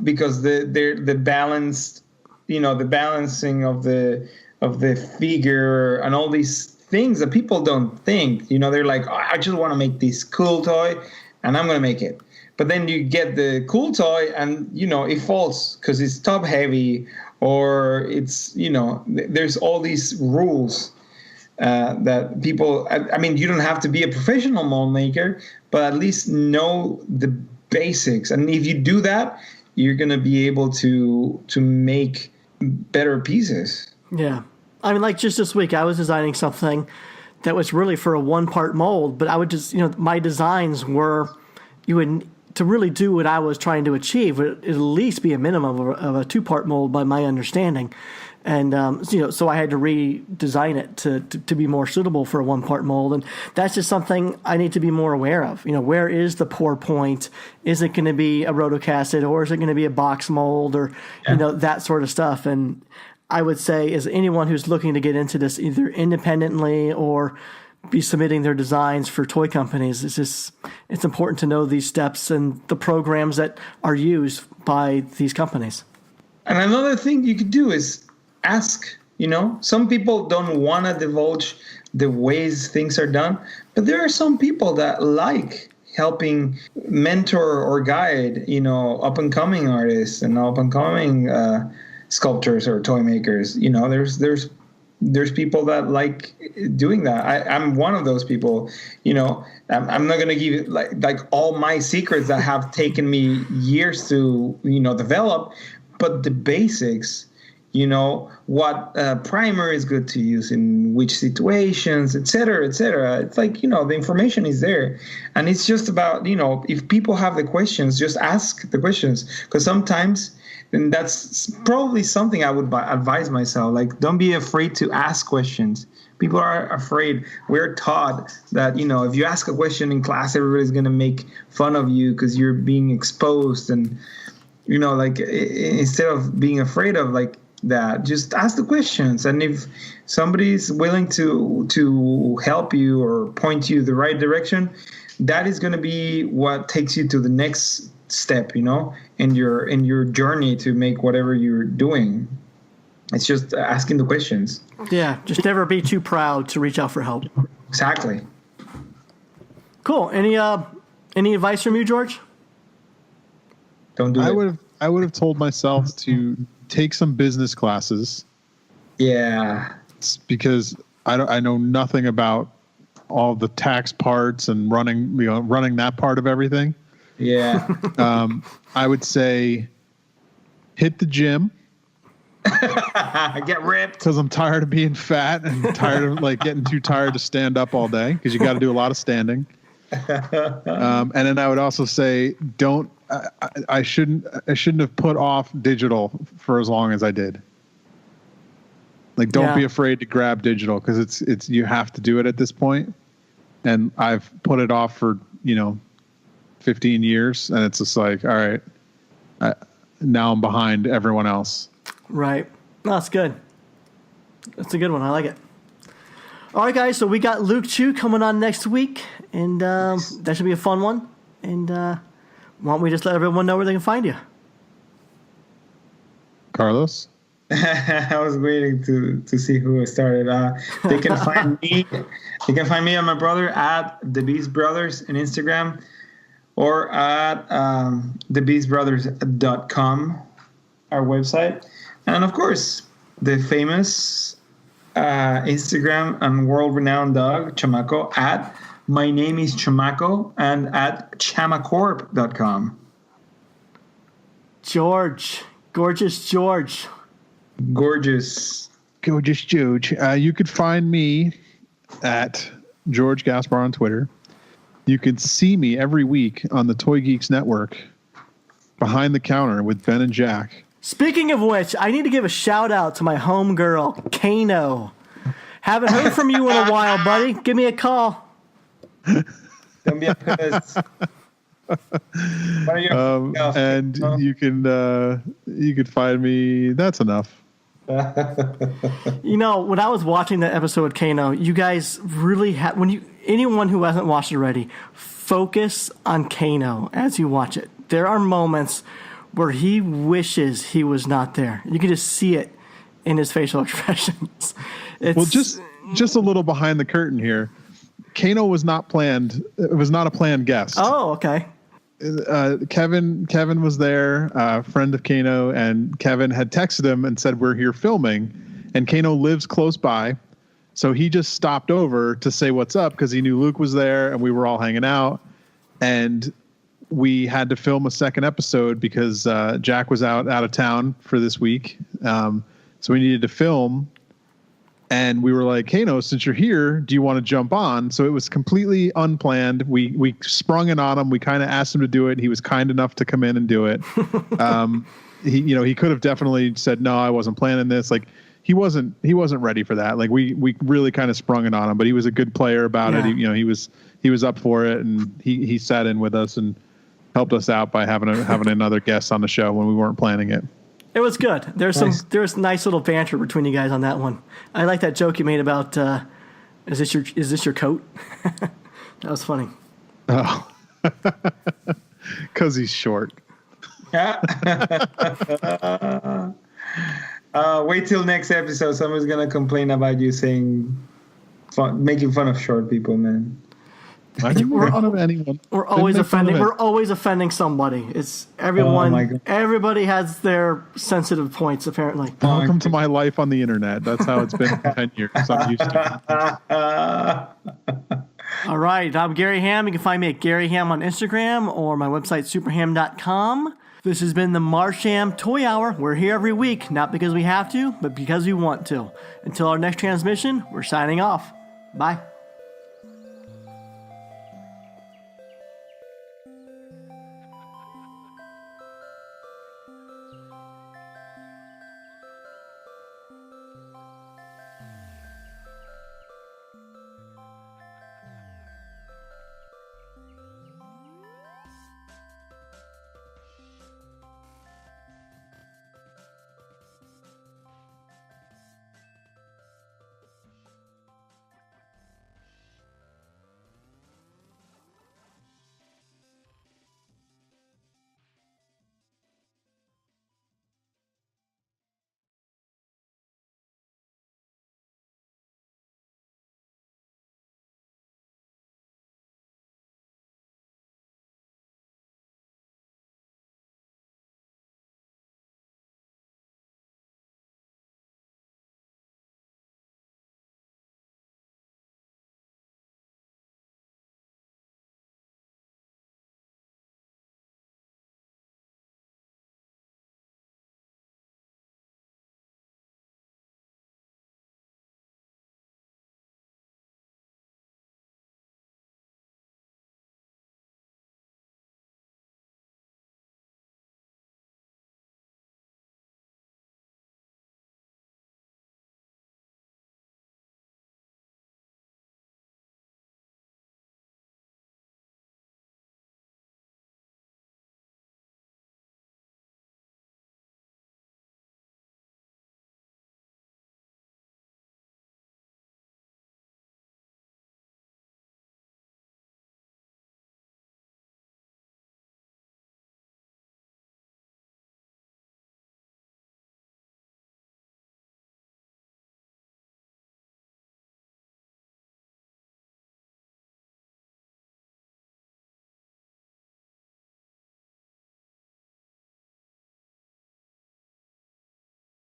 because the balanced, the balancing of the figure and all these things that people don't think, they're like, oh, I just want to make this cool toy and I'm going to make it. But then you get the cool toy and, it falls because it's top heavy, or it's, there's all these rules that people, I mean, you don't have to be a professional mold maker, but at least know the basics. And if you do that, you're going to be able to make better pieces. Yeah. I mean, like, just this week, I was designing something that was really for a one-part mold, but I would just, my designs were, to really do what I was trying to achieve, would at least be a minimum of a two-part mold by my understanding. And, so I had to redesign it to be more suitable for a one-part mold. And that's just something I need to be more aware of. Where is the pour point? Is it going to be a rotocasted, or is it going to be a box mold, or, that sort of stuff? And I would say, as anyone who's looking to get into this either independently or be submitting their designs for toy companies, it's important to know these steps and the programs that are used by these companies. And another thing you could do is ask. Some people don't want to divulge the ways things are done, but there are some people that like helping mentor or guide, up-and-coming artists and up-and-coming sculptors or toy makers. There's people that like doing that. I'm one of those people. I'm not going to give you like all my secrets that have taken me years to develop, but the basics what primer is good to use in which situations, etc., etc. It's like, the information is there. And it's just about, if people have the questions, just ask the questions. Because sometimes, and that's probably something I would advise myself, like, don't be afraid to ask questions. People are afraid. We're taught that, if you ask a question in class, everybody's going to make fun of you because you're being exposed. And, like, instead of being afraid of, like, that, just ask the questions. And if somebody's willing to help you or point you the right direction, that is going to be what takes you to the next step, in your journey to make whatever you're doing. It's just asking the questions. Yeah, just never be too proud to reach out for help. Exactly. Cool. Any advice from you, George? Don't do it. I would have told myself to take some business classes. Yeah. It's because I know nothing about all the tax parts and running that part of everything. Yeah. I would say hit the gym. Get ripped. Because I'm tired of being fat and tired of getting too tired to stand up all day because you got to do a lot of standing. And then I would also say I shouldn't have put off digital for as long as I did. Like, don't be afraid to grab digital because it's you have to do it at this point. And I've put it off for 15 years, and it's just like, all right, now I'm behind everyone else. Right. No, that's good. That's a good one. I like it. All right, guys. So we got Luke Chu coming on next week, and that should be a fun one. And why don't we just let everyone know where they can find you? Carlos? I was waiting to see who started. They can find me. They can find me and my brother at The Beast Brothers on Instagram, or at thebeastbrothers.com, our website. And of course, the famous Instagram and world-renowned dog, Chamaco, at My Name is Chamaco, and at chamacorp.com. George. Gorgeous George. Gorgeous George. You could find me at George Gaspar on Twitter. You can see me every week on the Toy Geeks Network behind the counter with Ben and Jack. Speaking of which, I need to give a shout out to my home girl, Kano. Haven't heard from you in a while, buddy. Give me a call. Don't be a puss. And you can find me. That's enough. When I was watching that episode with Kano, you guys really anyone who hasn't watched it already, focus on Kano as you watch it. There are moments where he wishes he was not there. You can just see it in his facial expressions. Well, just a little behind the curtain here. Kano was not planned. It was not a planned guest. Oh, okay. Kevin was there, a friend of Kano, and Kevin had texted him and said, we're here filming. And Kano lives close by. So he just stopped over to say what's up because he knew Luke was there and we were all hanging out. And we had to film a second episode because Jack was out of town for this week. So we needed to film. And we were like, hey, no, since you're here, do you want to jump on? So it was completely unplanned. We sprung it on him. We kind of asked him to do it. He was kind enough to come in and do it. He could have definitely said, no, I wasn't planning this. Like he wasn't ready for that. Like we really kind of sprung it on him, but he was a good player about it. He was up for it, and he sat in with us and helped us out by having another guest on the show when we weren't planning it. It was good. There's nice little banter between you guys on that one. I like that joke you made about is this your coat? That was funny. Oh, because he's short. Wait till next episode. Someone's gonna complain about you making fun of short people, man. I think we're on anyone. We're always offending. We're always offending somebody. It's everyone. Oh everybody has their sensitive points, apparently. Welcome to my life on the internet. That's how it's been for 10 years. I'm used to it. All right. I'm Gary Ham. You can find me at Gary Ham on Instagram or my website, superham.com. This has been the Marsham Toy Hour. We're here every week, not because we have to, but because we want to. Until our next transmission, we're signing off. Bye.